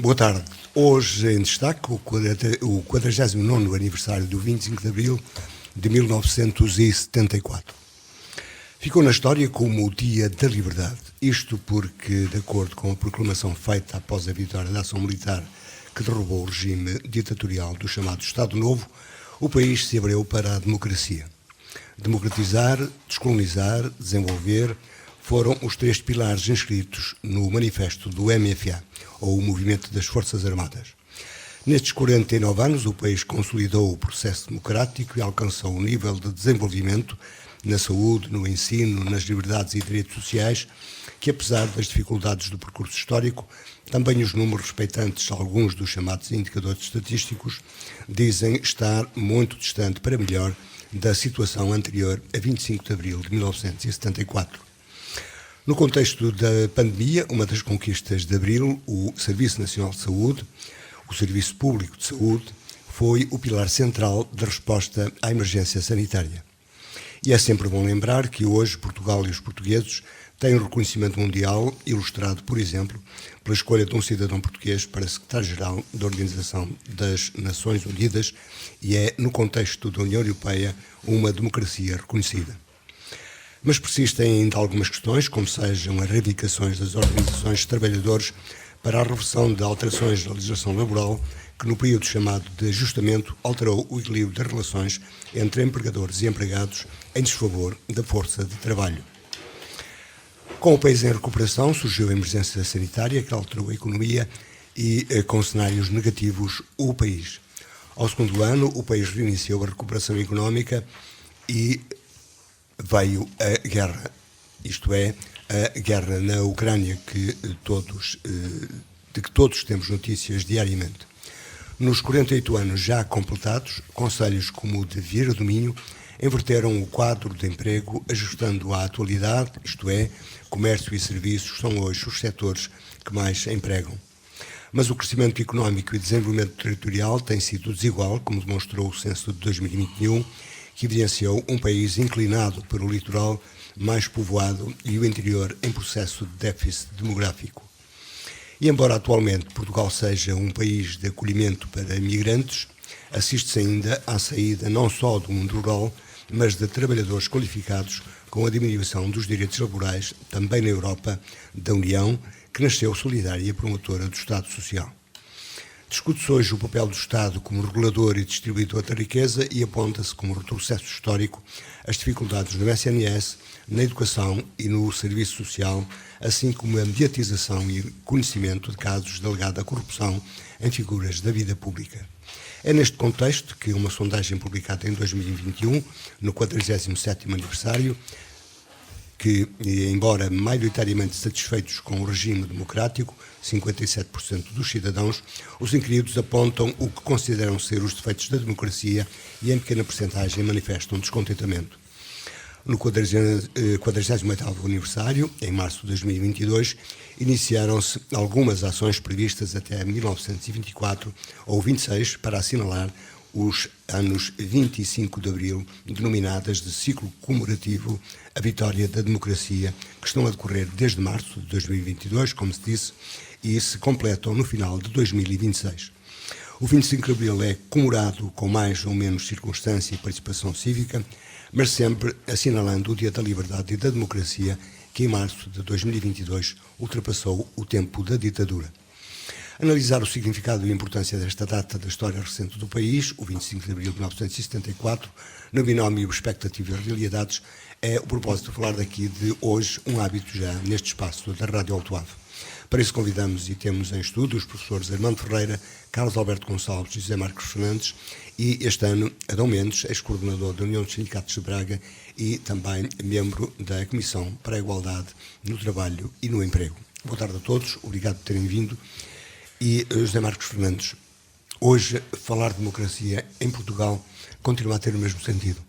Boa tarde. Hoje em destaque o 49º aniversário do 25 de Abril de 1974. Ficou na história como o Dia da Liberdade. Isto porque, de acordo com a proclamação feita após a vitória da ação militar que derrubou o regime ditatorial do chamado Estado Novo, o país se abriu para a democracia. Democratizar, descolonizar, desenvolver foram os três pilares inscritos no manifesto do MFA, ou o Movimento das Forças Armadas. Nestes 49 anos, o país consolidou o processo democrático e alcançou um nível de desenvolvimento na saúde, no ensino, nas liberdades e direitos sociais, que apesar das dificuldades do percurso histórico, também os números respeitantes a alguns dos chamados indicadores estatísticos dizem estar muito distante para melhor da situação anterior a 25 de abril de 1974. No contexto da pandemia, uma das conquistas de abril, o Serviço Nacional de Saúde, o Serviço Público de Saúde, foi o pilar central da resposta à emergência sanitária. E é sempre bom lembrar que hoje Portugal e os portugueses têm um reconhecimento mundial ilustrado, por exemplo, pela escolha de um cidadão português para secretário-geral da Organização das Nações Unidas e é, no contexto da União Europeia, uma democracia reconhecida. Mas persistem ainda algumas questões, como sejam as reivindicações das organizações de trabalhadores para a reversão de alterações na legislação laboral que no período chamado de ajustamento alterou o equilíbrio das relações entre empregadores e empregados em desfavor da força de trabalho. Com o país em recuperação, surgiu a emergência sanitária que alterou a economia e, com cenários negativos, o país. Ao segundo ano, o país reiniciou a recuperação económica e veio a guerra, isto é, a guerra na Ucrânia, de que todos temos notícias diariamente. Nos 48 anos já completados, concelhos como o de Vieira do Minho inverteram o quadro de emprego, ajustando à atualidade, isto é, comércio e serviços são hoje os setores que mais empregam. Mas o crescimento económico e desenvolvimento territorial tem sido desigual, como demonstrou o censo de 2021, que evidenciou um país inclinado para o litoral mais povoado e o interior em processo de déficit demográfico. E embora atualmente Portugal seja um país de acolhimento para imigrantes, assiste-se ainda à saída não só do mundo rural, mas de trabalhadores qualificados com a diminuição dos direitos laborais, também na Europa, da União, que nasceu solidária e promotora do Estado Social. Discute-se hoje o papel do Estado como regulador e distribuidor da riqueza e aponta-se como retrocesso histórico as dificuldades no SNS, na educação e no serviço social, assim como a mediatização e conhecimento de casos de alegada corrupção em figuras da vida pública. É neste contexto que uma sondagem publicada em 2021, no 47º aniversário, que, embora maioritariamente satisfeitos com o regime democrático, 57% dos cidadãos, os inquiridos apontam o que consideram ser os defeitos da democracia e em pequena percentagem manifestam descontentamento. No 48º aniversário, em março de 2022, iniciaram-se algumas ações previstas até 1924 ou 26 para assinalar os anos 25 de Abril, denominadas de ciclo comemorativo a vitória da democracia, que estão a decorrer desde março de 2022, como se disse, e se completam no final de 2026. O 25 de Abril é comemorado com mais ou menos circunstância e participação cívica, mas sempre assinalando o Dia da Liberdade e da Democracia, que em março de 2022 ultrapassou o tempo da ditadura. Analisar o significado e a importância desta data da história recente do país, o 25 de abril de 1974, no binómio expectativa e realidades, é o propósito de falar daqui de hoje, um hábito já neste espaço da Rádio Alto Ave. Para isso convidamos e temos em estudo os professores Armando Ferreira, Carlos Alberto Gonçalves e José Marcos Fernandes e este ano Adão Mendes, ex-coordenador da União dos Sindicatos de Braga e também membro da Comissão para a Igualdade no Trabalho e no Emprego. Boa tarde a todos, obrigado por terem vindo. E José Marcos Fernandes, hoje falar de democracia em Portugal continua a ter o mesmo sentido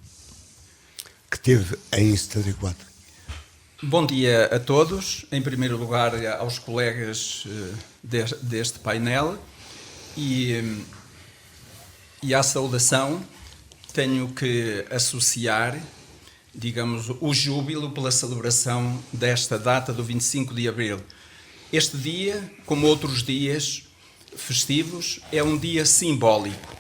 que teve em 74. Bom dia a todos, em primeiro lugar aos colegas deste painel e à saudação tenho que associar, digamos, o júbilo pela celebração desta data do 25 de Abril. Este dia, como outros dias, festivos, é um dia simbólico.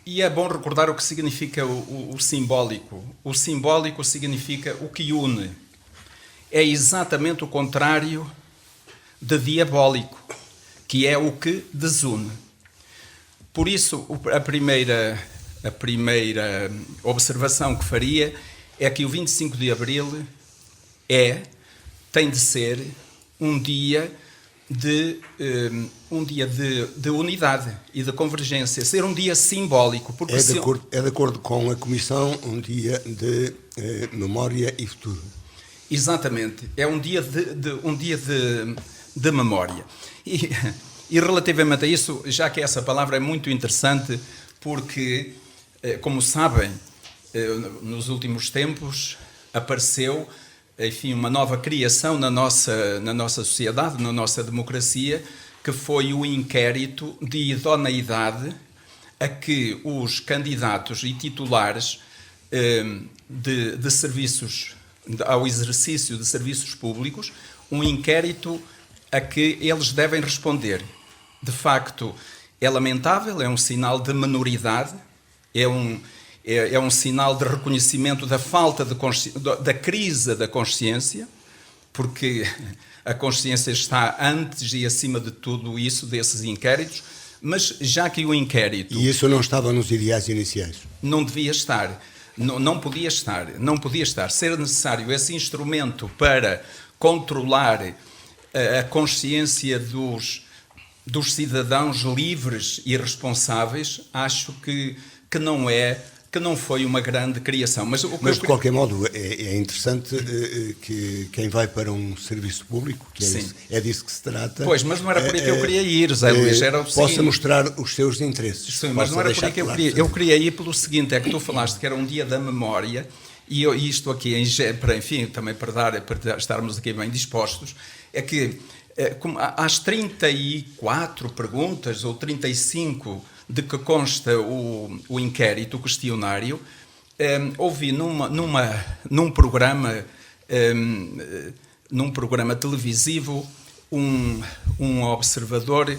E é bom recordar o que significa o simbólico. O simbólico significa o que une. É exatamente o contrário de diabólico, que é o que desune. Por isso, a primeira observação que faria é que o 25 de Abril tem de ser um dia de unidade e de convergência, ser um dia simbólico. Porque é de acordo com a Comissão, um dia de memória e futuro. Exatamente, é um dia de memória. E relativamente a isso, já que essa palavra é muito interessante, porque, como sabem, nos últimos tempos apareceu, enfim, uma nova criação na nossa sociedade, na nossa democracia, que foi o inquérito de idoneidade a que os candidatos e titulares de serviços, ao exercício de serviços públicos, um inquérito a que eles devem responder. De facto, é lamentável, é um sinal de menoridade, é um sinal de reconhecimento da falta da crise da consciência, porque a consciência está antes e acima de tudo isso, desses inquéritos, mas já que o inquérito... E isso não estava nos ideais iniciais? Não devia estar, não podia estar. Ser necessário esse instrumento para controlar a consciência dos cidadãos livres e responsáveis, acho que não foi uma grande criação. Mas de qualquer modo, é interessante que quem vai para um serviço público, que é disso que se trata... Pois, mas não era por aí que eu queria ir, Zé Luís. Era o possa seguinte, mostrar os seus interesses. Sim, mas não era por aí que eu queria. Eu queria ir pelo seguinte, é que tu falaste que era um dia da memória, e isto aqui, enfim, também para estarmos aqui bem dispostos, é que às 34 perguntas, ou 35, de que consta o inquérito, o questionário, ouvi num programa televisivo um observador,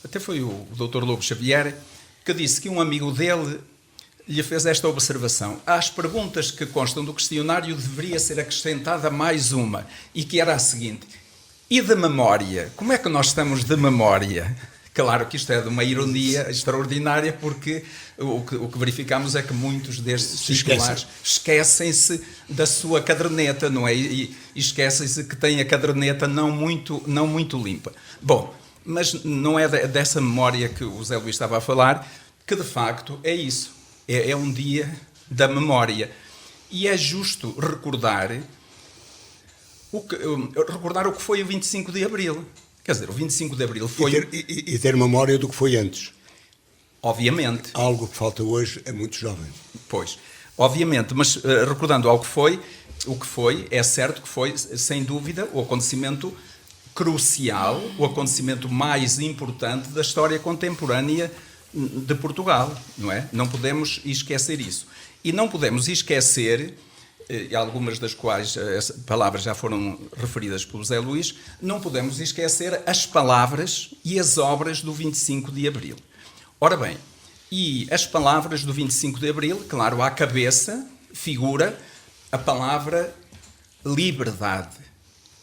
até foi o Dr. Lobo Xavier, que disse que um amigo dele lhe fez esta observação: às perguntas que constam do questionário deveria ser acrescentada mais uma, e que era a seguinte: e de memória? Como é que nós estamos de memória? Claro que isto é de uma ironia extraordinária, porque o que verificamos é que muitos destes titulares esquecem-se da sua caderneta, não é? E esquecem-se que têm a caderneta não muito limpa. Bom, mas não é dessa memória que o Zé Luís estava a falar, que de facto é isso. É um dia da memória. E é justo recordar o que foi o 25 de Abril. Quer dizer, o 25 de Abril foi... E ter memória do que foi antes. Obviamente. Algo que falta hoje a muitos jovens. Pois, obviamente, mas recordando o que foi, é certo que foi, sem dúvida, o acontecimento crucial, o acontecimento mais importante da história contemporânea de Portugal, não é? Não podemos esquecer isso. E não podemos esquecer, algumas das quais as palavras já foram referidas pelo Zé Luís, não podemos esquecer as palavras e as obras do 25 de Abril. Ora bem, e as palavras do 25 de Abril, claro, à cabeça figura a palavra liberdade,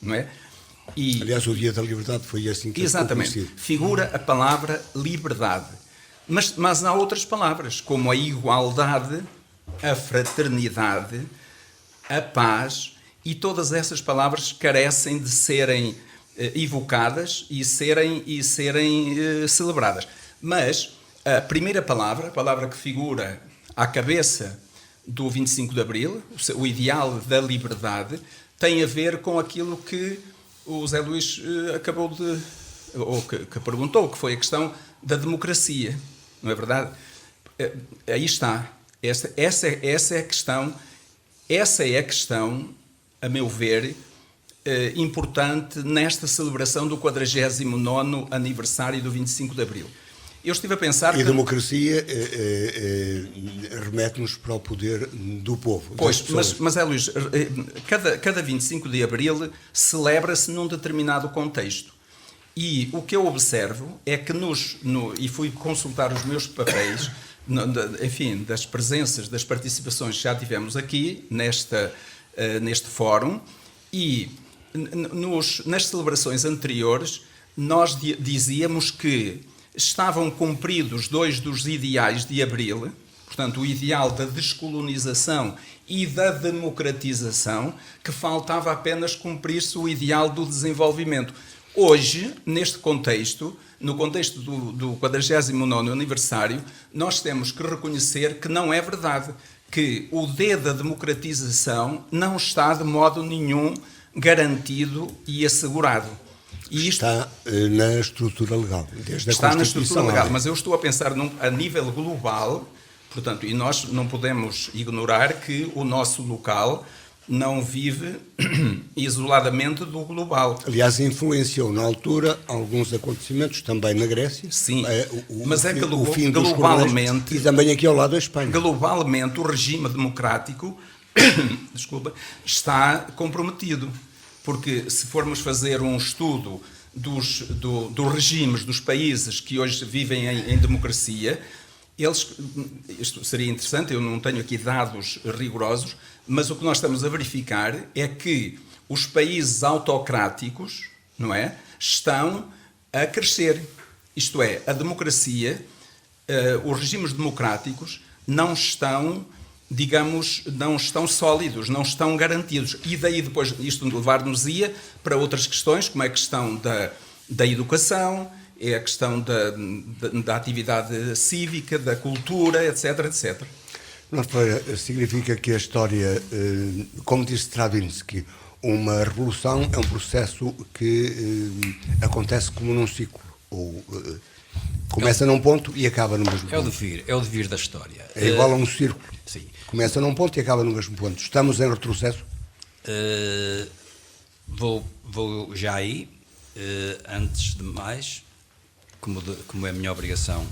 não é? Aliás, o Dia da Liberdade foi assim que exatamente, ficou conhecido. Figura a palavra liberdade. Mas há outras palavras, como a igualdade, a fraternidade, a paz, e todas essas palavras carecem de serem evocadas e serem celebradas. Mas a primeira palavra, a palavra que figura à cabeça do 25 de Abril, o ideal da liberdade, tem a ver com aquilo que o Zé Luís acabou de... ou que perguntou, que foi a questão da democracia. Não é verdade? Aí está. Essa é a questão, a meu ver, importante nesta celebração do 49º aniversário do 25 de Abril. Eu estive a pensar... E a democracia remete-nos para o poder do povo. Pois, mas é, Luís, cada 25 de Abril celebra-se num determinado contexto. E o que eu observo é que e fui consultar os meus papéis, enfim, das presenças, das participações que já tivemos aqui neste fórum, e nas celebrações anteriores nós dizíamos que estavam cumpridos 2 dos ideais de Abril, portanto o ideal da descolonização e da democratização, que faltava apenas cumprir-se o ideal do desenvolvimento. Hoje, neste contexto, no contexto do 49º aniversário, nós temos que reconhecer que não é verdade, que o D da democratização não está de modo nenhum garantido e assegurado. E isto está na estrutura legal, desde a está na Constituição estrutura legal, à lei. mas eu estou a pensar a nível global, portanto, e nós não podemos ignorar que o nosso local não vive isoladamente do global. Aliás, influenciou na altura alguns acontecimentos também na Grécia. Sim, mas é que o fim globalmente, e também aqui ao lado da Espanha. Globalmente, o regime democrático desculpa, está comprometido. Porque se formos fazer um estudo dos regimes dos países que hoje vivem em democracia, isto seria interessante, eu não tenho aqui dados rigorosos, mas o que nós estamos a verificar é que os países autocráticos, não é, estão a crescer. Isto é, a democracia, os regimes democráticos não estão, digamos, não estão sólidos, não estão garantidos. E daí depois isto levar-nos-ia para outras questões, como é a questão da educação, é a questão da atividade cívica, da cultura, etc, etc. Não, significa que a história, como disse Stravinsky, uma revolução é um processo que acontece como num ciclo, ou começa num ponto e acaba no mesmo ponto. É o devir da história. É igual a um círculo. Sim. Começa num ponto e acaba no mesmo ponto. Estamos em retrocesso? Vou já aí. Antes de mais, como é a minha obrigação,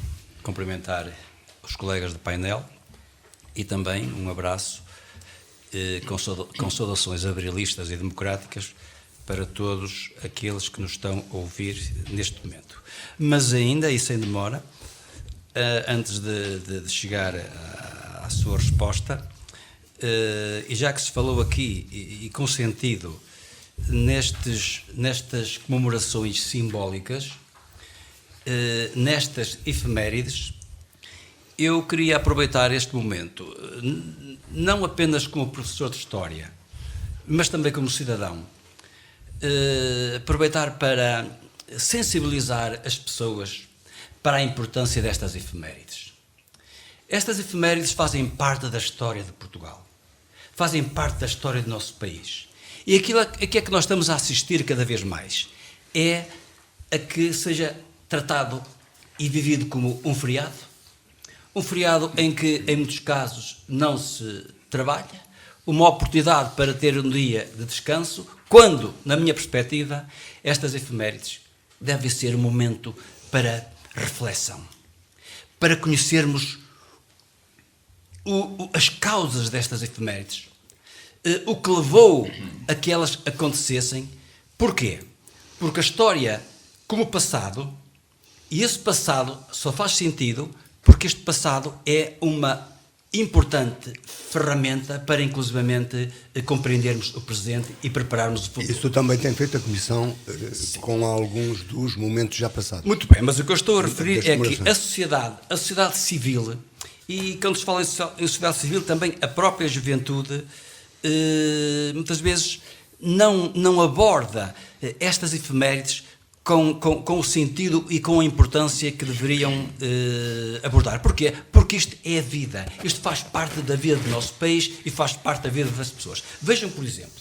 cumprimentar os colegas do painel e também um abraço com saudações abrilistas e democráticas para todos aqueles que nos estão a ouvir neste momento. Mas ainda, e sem demora, antes de chegar à sua resposta, e já que se falou aqui, e com sentido, nestas comemorações simbólicas, nestas efemérides, eu queria aproveitar este momento, não apenas como professor de História, mas também como cidadão, aproveitar para sensibilizar as pessoas para a importância destas efemérides. Estas efemérides fazem parte da história de Portugal, fazem parte da história do nosso país. E aquilo a que é que nós estamos a assistir cada vez mais é a que seja tratado e vivido como um feriado em que, em muitos casos, não se trabalha, uma oportunidade para ter um dia de descanso, quando, na minha perspectiva, estas efemérides devem ser um momento para reflexão, para conhecermos as causas destas efemérides, o que levou a que elas acontecessem. Porquê? Porque a história, como passado, e esse passado só faz sentido porque este passado é uma importante ferramenta para, inclusivamente, compreendermos o presente e prepararmos o futuro. Isso também tem feito a Comissão com alguns dos momentos já passados. Muito bem, mas o que eu estou a referir é que a sociedade civil, e quando se fala em sociedade civil, também a própria juventude, muitas vezes não aborda estas efemérides com o sentido e com a importância que deveriam abordar. Porquê? Porque isto é a vida. Isto faz parte da vida do nosso país e faz parte da vida das pessoas. Vejam, por exemplo,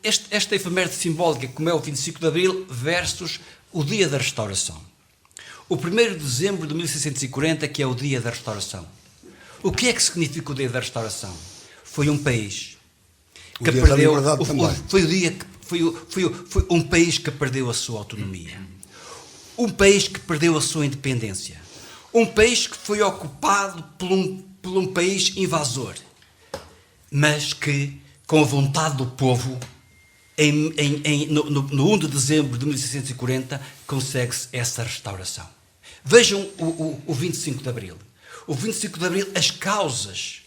esta efeméride simbólica, como é o 25 de Abril versus o Dia da Restauração. O 1º de dezembro de 1640, que é o Dia da Restauração. O que é que significa o Dia da Restauração? Foi um país que perdeu... Foi o dia que foi um país que perdeu a sua autonomia. Um país que perdeu a sua independência. Um país que foi ocupado por um país invasor. Mas que, com a vontade do povo, no 1 de dezembro de 1640, consegue-se essa restauração. Vejam o 25 de Abril. O 25 de Abril, as causas.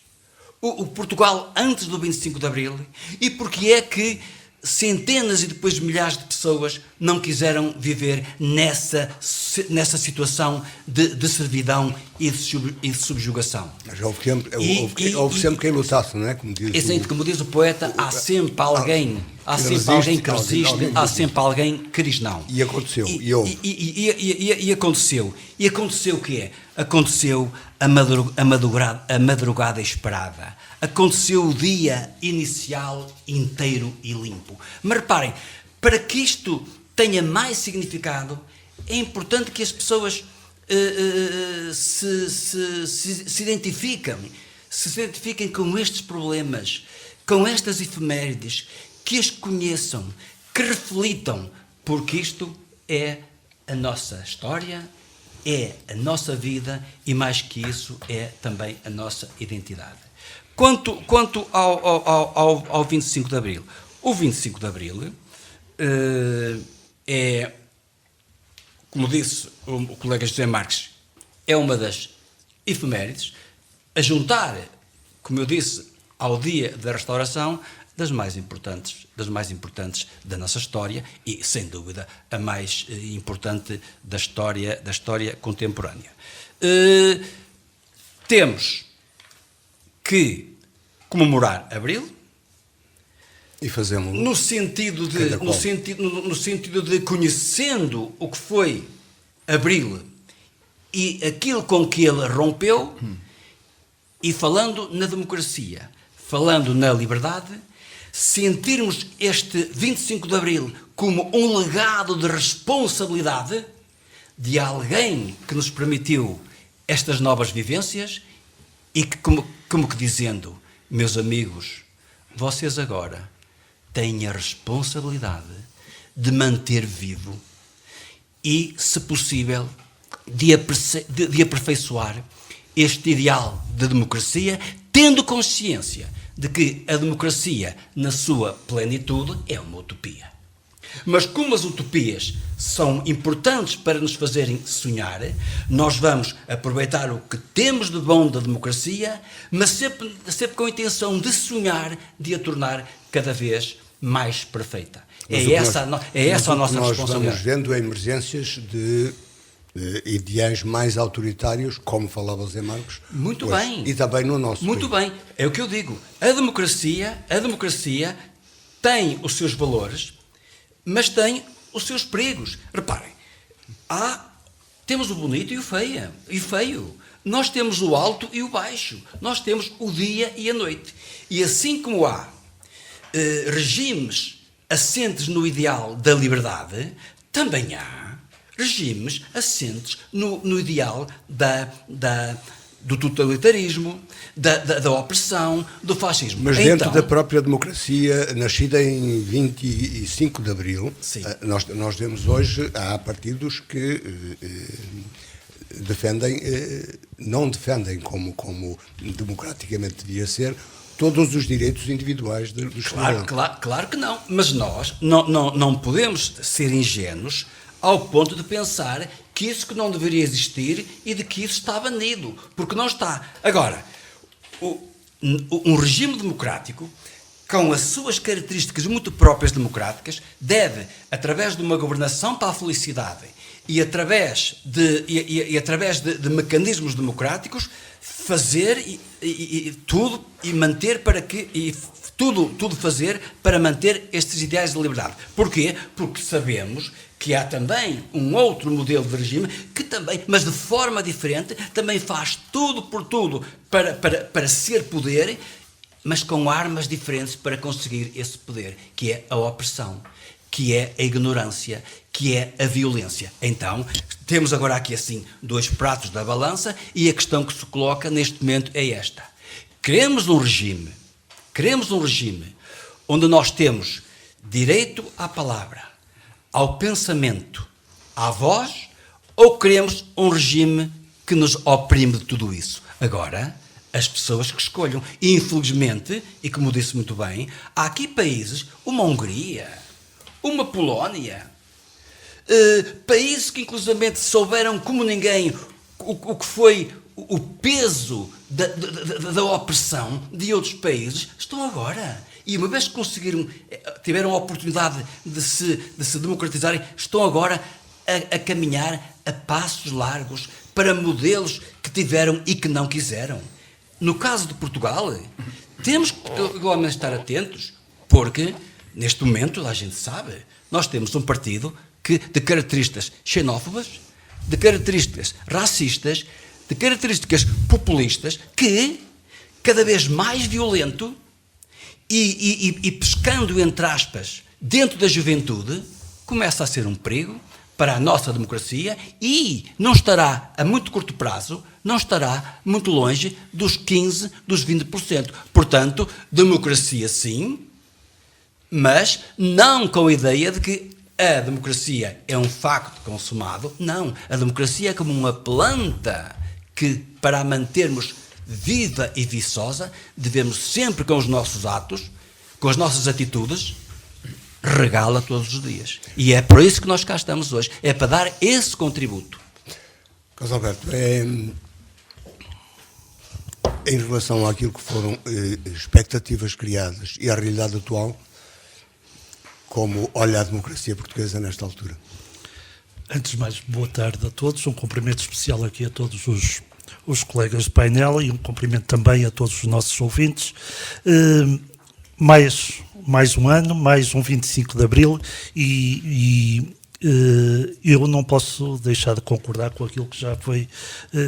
O Portugal antes do 25 de Abril, e porque é que centenas e depois milhares de pessoas não quiseram viver nessa situação de servidão e de subjugação. Mas houve sempre quem lutasse, não é? Como diz o poeta, há sempre alguém que resiste, há sempre alguém que diz não. E aconteceu, e aconteceu. E aconteceu o que é? Aconteceu a madrugada esperada. Aconteceu o dia inicial inteiro e limpo. Mas reparem, para que isto tenha mais significado, é importante que as pessoas se identifiquem com estes problemas, com estas efemérides, que as conheçam, que reflitam, porque isto é a nossa história, é a nossa vida e, mais que isso, é também a nossa identidade. Quanto ao 25 de Abril, o 25 de Abril é, como disse o colega José Marques, é uma das efemérides, a juntar, como eu disse, ao dia da restauração, das mais importantes da nossa história e, sem dúvida, a mais importante da história contemporânea. Temos que comemorar Abril e fazemos no sentido de conhecendo o que foi Abril e aquilo com que ele rompeu, e falando na democracia, falando na liberdade, sentirmos este 25 de Abril como um legado de responsabilidade de alguém que nos permitiu estas novas vivências e que, como que dizendo, meus amigos, vocês agora têm a responsabilidade de manter vivo e, se possível, de aperfeiçoar este ideal de democracia, tendo consciência de que a democracia, na sua plenitude, é uma utopia. Mas como as utopias são importantes para nos fazerem sonhar, nós vamos aproveitar o que temos de bom da democracia, mas sempre com a intenção de sonhar, de a tornar cada vez mais perfeita. É essa a nossa responsabilidade. Nós vamos vendo emergências de ideais mais autoritários, como falava o Zé Marcos. Muito hoje, bem. E também no nosso Muito país. bem. É o que eu digo. A democracia tem os seus valores, mas tem os seus perigos. Reparem, temos o bonito e o feio. Nós temos o alto e o baixo. Nós temos o dia e a noite. E assim como há regimes assentes no ideal da liberdade, também há regimes assentes no ideal do totalitarismo, da opressão, do fascismo. Mas dentro da própria democracia, nascida em 25 de Abril, nós temos hoje, há partidos que não defendem como democraticamente devia ser, todos os direitos individuais dos cidadãos. Claro que não. Mas nós não podemos ser ingênuos ao ponto de pensar que isso que não deveria existir e de que isso está banido, porque não está. Agora, um regime democrático, com as suas características muito próprias democráticas, deve, através de uma governação para a felicidade e através de mecanismos democráticos, fazer tudo e manter tudo fazer para manter estes ideais de liberdade. Porquê? Porque sabemos que há também um outro modelo de regime que também, mas de forma diferente, também faz tudo por tudo para ser poder, mas com armas diferentes para conseguir esse poder, que é a opressão, que é a ignorância, que é a violência. Então, temos agora aqui assim dois pratos da balança e a questão que se coloca neste momento é esta. Queremos um regime onde nós temos direito à palavra, ao pensamento, à voz, ou queremos um regime que nos oprime de tudo isso? Agora, as pessoas que escolham. E, infelizmente, e como disse muito bem, há aqui países, uma Hungria, uma Polónia, países que inclusivamente souberam como ninguém o que foi o peso da opressão de outros países, estão agora. E uma vez que tiveram a oportunidade de se democratizarem, estão agora a caminhar a passos largos para modelos que tiveram e que não quiseram. No caso de Portugal, temos que igualmente estar atentos, porque neste momento, a gente sabe, nós temos um partido de características xenófobas, de características racistas, de características populistas, que, cada vez mais violento e pescando, entre aspas, dentro da juventude, começa a ser um perigo para a nossa democracia e não estará, a muito curto prazo, não estará muito longe dos 15%, dos 20%. Portanto, democracia sim, mas não com a ideia de que a democracia é um facto consumado. Não, a democracia é como uma planta que, para a mantermos viva e viçosa, devemos sempre, com os nossos atos, com as nossas atitudes, regá-la todos os dias. E é por isso que nós cá estamos hoje, é para dar esse contributo. Carlos Alberto, em relação àquilo que foram expectativas criadas e à realidade atual, como olha a democracia portuguesa nesta altura? Antes de mais, boa tarde a todos, um cumprimento especial aqui a todos os colegas do painel e um cumprimento também a todos os nossos ouvintes. Mais um ano, mais um 25 de Abril e eu não posso deixar de concordar com aquilo que já foi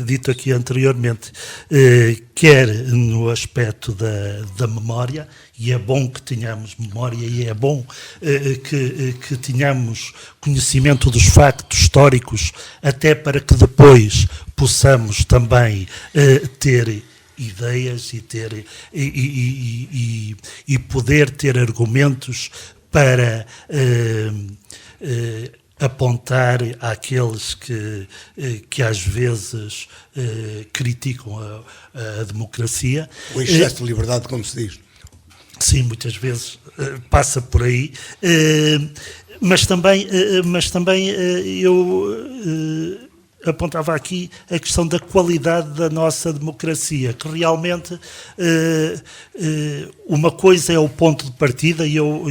dito aqui anteriormente, quer no aspecto da memória, e é bom que tenhamos memória e é bom que tenhamos conhecimento dos factos históricos, até para que depois possamos também ter ideias e poder ter argumentos para apontar àqueles que às vezes criticam a democracia. O excesso de liberdade, como se diz. Sim, muitas vezes passa por aí, mas também eu apontava aqui a questão da qualidade da nossa democracia, que realmente uma coisa é o ponto de partida, e eu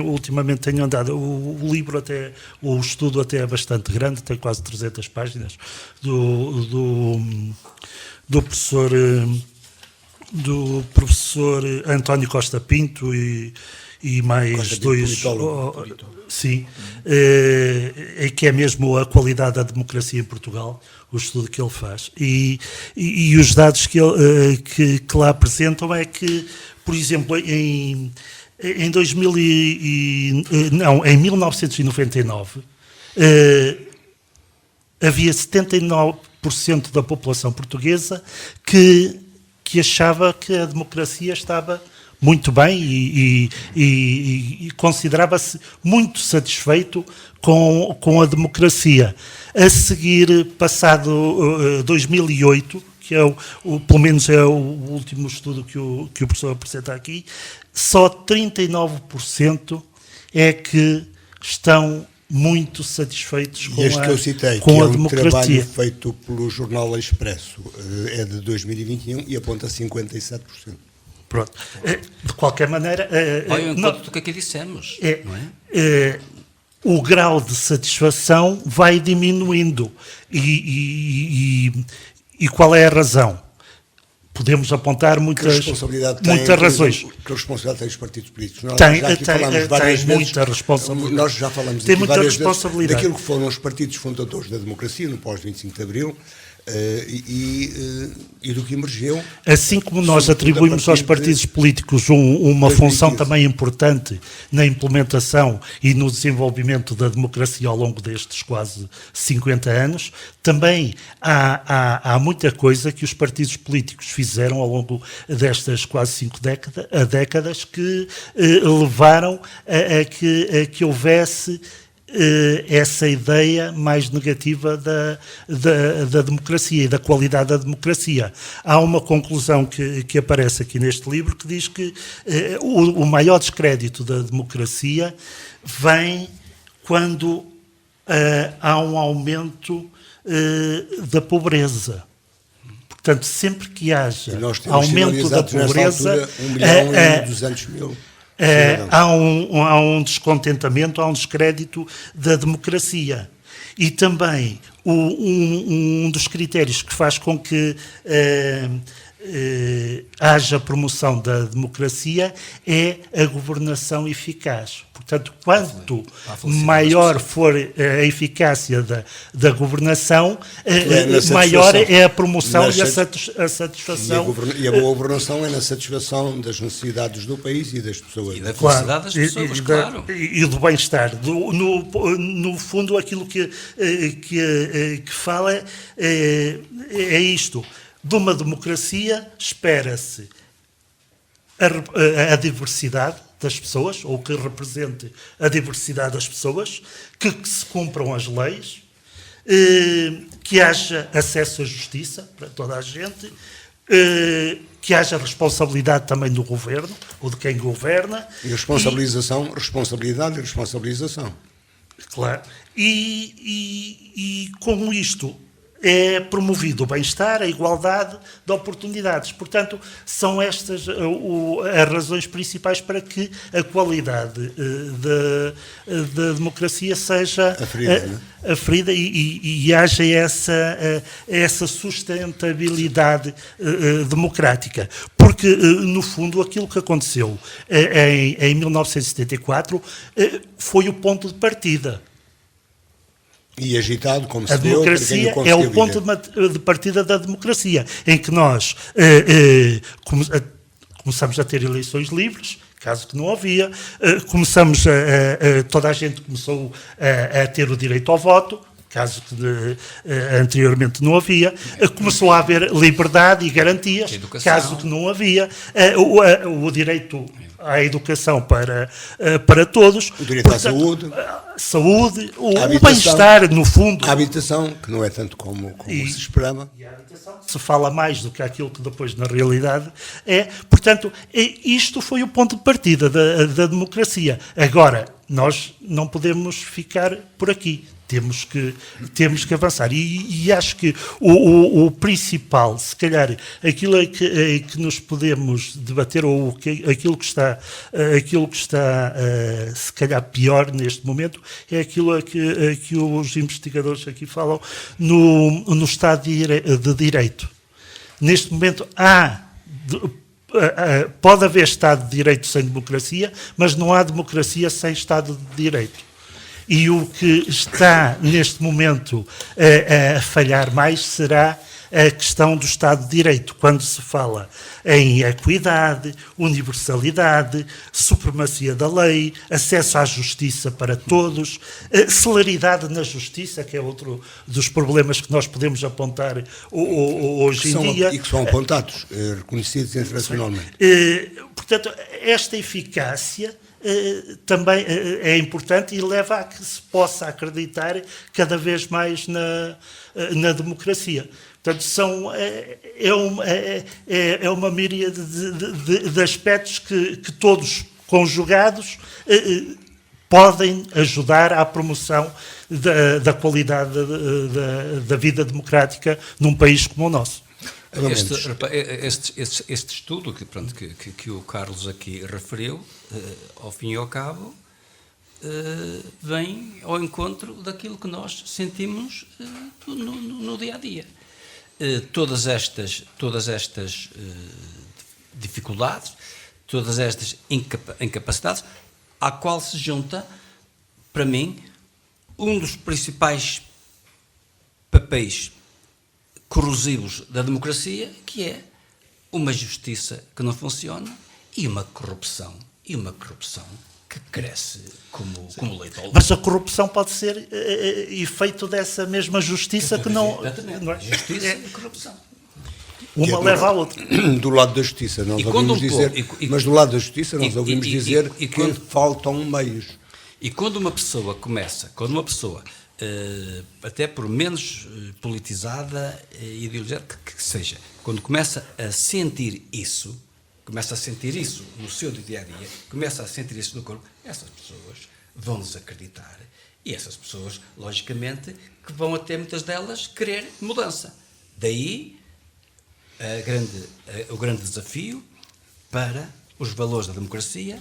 ultimamente tenho andado, o livro até, o estudo até é bastante grande, tem quase 300 páginas, do professor António Costa Pinto e mais Costa dois... Sim, é que é mesmo a qualidade da democracia em Portugal, o estudo que ele faz. E os dados que lá apresentam é que, por exemplo, em 1999, havia 79% da população portuguesa que achava que a democracia estava muito bem e considerava-se muito satisfeito com a democracia. A seguir, passado 2008, que é pelo menos é o último estudo que o professor apresenta aqui, só 39% é que estão muito satisfeitos com a democracia. Este que eu citei, que é um trabalho feito pelo jornal Expresso, é de 2021 e aponta 57%. Pronto. De qualquer maneira... Olha o encontro do que aqui dissemos, não é? O grau de satisfação vai diminuindo. E qual é a razão? Podemos apontar muitas razões. Que responsabilidade têm os partidos políticos? Tem muita responsabilidade. Nós já falamos aqui várias vezes daquilo que foram os partidos fundadores da democracia no pós-25 de Abril, e do que emergeu. Assim como nós atribuímos aos partidos políticos uma função também importante na implementação e no desenvolvimento da democracia ao longo destes quase 50 anos, também há muita coisa que os partidos políticos fizeram ao longo destas quase 5 décadas que levaram a que houvesse essa ideia mais negativa da democracia e da qualidade da democracia. Há uma conclusão que aparece aqui neste livro que diz que o maior descrédito da democracia vem quando há um aumento da pobreza. Portanto, sempre que haja aumento da pobreza, altura, 1.200.000. Há um descontentamento, há um descrédito da democracia. E também um dos critérios que faz com que haja promoção da democracia é a governação eficaz. Portanto, quanto maior for a eficácia da governação, maior é a promoção e a satisfação. E a boa governação é na satisfação das necessidades do país e das pessoas. E da felicidade das pessoas, claro. E do bem-estar. No fundo, aquilo que fala é isto. De uma democracia espera-se a diversidade das pessoas, ou que represente a diversidade das pessoas, que se cumpram as leis, que haja acesso à justiça para toda a gente, que haja responsabilidade também do governo, ou de quem governa. E responsabilização, responsabilidade e responsabilização. Claro. E com isto é promovido o bem-estar, a igualdade de oportunidades. Portanto, são estas as razões principais para que a qualidade da democracia seja aferida e haja essa sustentabilidade democrática. Porque, no fundo, aquilo que aconteceu em 1974 foi o ponto de partida. E agitado, como se a deu, democracia é o ponto de partida da democracia, em que nós começamos a ter eleições livres, caso que não havia, toda a gente começou a ter o direito ao voto, caso que anteriormente não havia, começou a haver liberdade e garantias, caso que não havia, o direito à educação para todos. O direito à saúde. O bem-estar, no fundo. A habitação, que não é tanto como se esperava. E a habitação se fala mais do que aquilo que depois, na realidade, é. Portanto, isto foi o ponto de partida da democracia. Agora, nós não podemos ficar por aqui. Temos que avançar. E acho que o principal, se calhar, aquilo que nos podemos debater, ou aquilo que está, se calhar, pior neste momento, é aquilo que os investigadores aqui falam no Estado de Direito. Neste momento, pode haver Estado de Direito sem democracia, mas não há democracia sem Estado de Direito. E o que está, neste momento, a falhar mais será a questão do Estado de Direito, quando se fala em equidade, universalidade, supremacia da lei, acesso à justiça para todos, celeridade na justiça, que é outro dos problemas que nós podemos apontar hoje em dia. E que são apontados, reconhecidos internacionalmente. Portanto, esta eficácia também é importante e leva a que se possa acreditar cada vez mais na democracia. Portanto, é uma miríade de aspectos que todos conjugados podem ajudar à promoção da qualidade da vida democrática num país como o nosso. Este estudo que o Carlos aqui referiu, ao fim e ao cabo, vem ao encontro daquilo que nós sentimos no dia a dia. Todas estas dificuldades, todas estas incapacidades, à qual se junta, para mim, um dos principais papéis corrosivos da democracia, que é uma justiça que não funciona e uma corrupção que cresce como leite ao leite. Mas a corrupção pode ser efeito dessa mesma justiça que não... Exatamente. Não é? Justiça e corrupção. Uma leva à outra. Do lado da justiça, nós ouvimos dizer... Mas do lado da justiça, nós ouvimos dizer que faltam meios. E quando uma pessoa até por menos politizada e ideológica que seja, quando começa a sentir isso no seu dia-a-dia, começa a sentir isso no corpo, essas pessoas vão desacreditar. E essas pessoas, logicamente, que vão até muitas delas querer mudança. Daí o grande desafio para os valores da democracia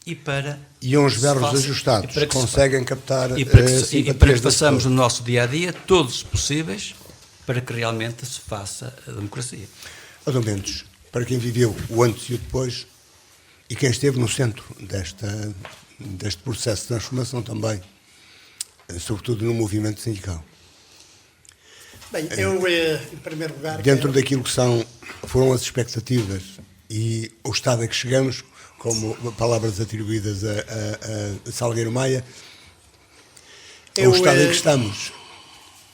e para... E uns verbos ajustados conseguem captar e para que das façamos pessoas. no nosso dia-a-dia todos os possíveis para que realmente se faça a democracia. Adão Mendes, para quem viveu o antes e o depois, e quem esteve no centro deste processo de transformação também, sobretudo no movimento sindical. Bem, eu, em primeiro lugar... Dentro daquilo que foram as expectativas e o estado a que chegamos, como palavras atribuídas a Salgueiro Maia, é o estado em que estamos.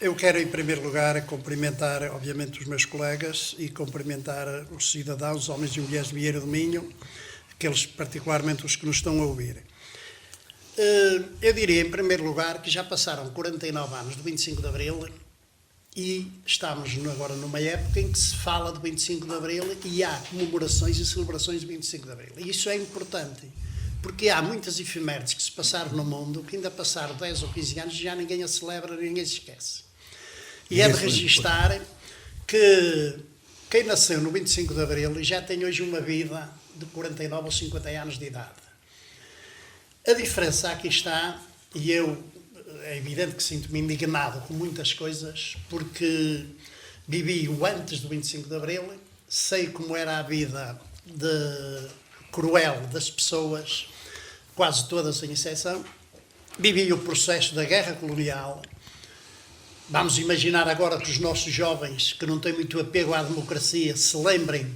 Eu quero, em primeiro lugar, cumprimentar, obviamente, os meus colegas e cumprimentar os cidadãos, homens e mulheres de Vieira do Minho, aqueles, particularmente os que nos estão a ouvir. Eu diria, em primeiro lugar, que já passaram 49 anos do 25 de Abril e estamos agora numa época em que se fala do 25 de Abril e há comemorações e celebrações do 25 de Abril. E isso é importante, porque há muitas efemérides que se passaram no mundo que ainda passaram 10 ou 15 anos e já ninguém a celebra, ninguém se esquece. E é de registar que quem nasceu no 25 de Abril já tem hoje uma vida de 49 ou 50 anos de idade. A diferença aqui está, e é evidente que sinto-me indignado com muitas coisas, porque vivi o antes do 25 de Abril, sei como era a vida cruel das pessoas, quase todas sem exceção, vivi o processo da guerra colonial. Vamos imaginar agora que os nossos jovens, que não têm muito apego à democracia, se lembrem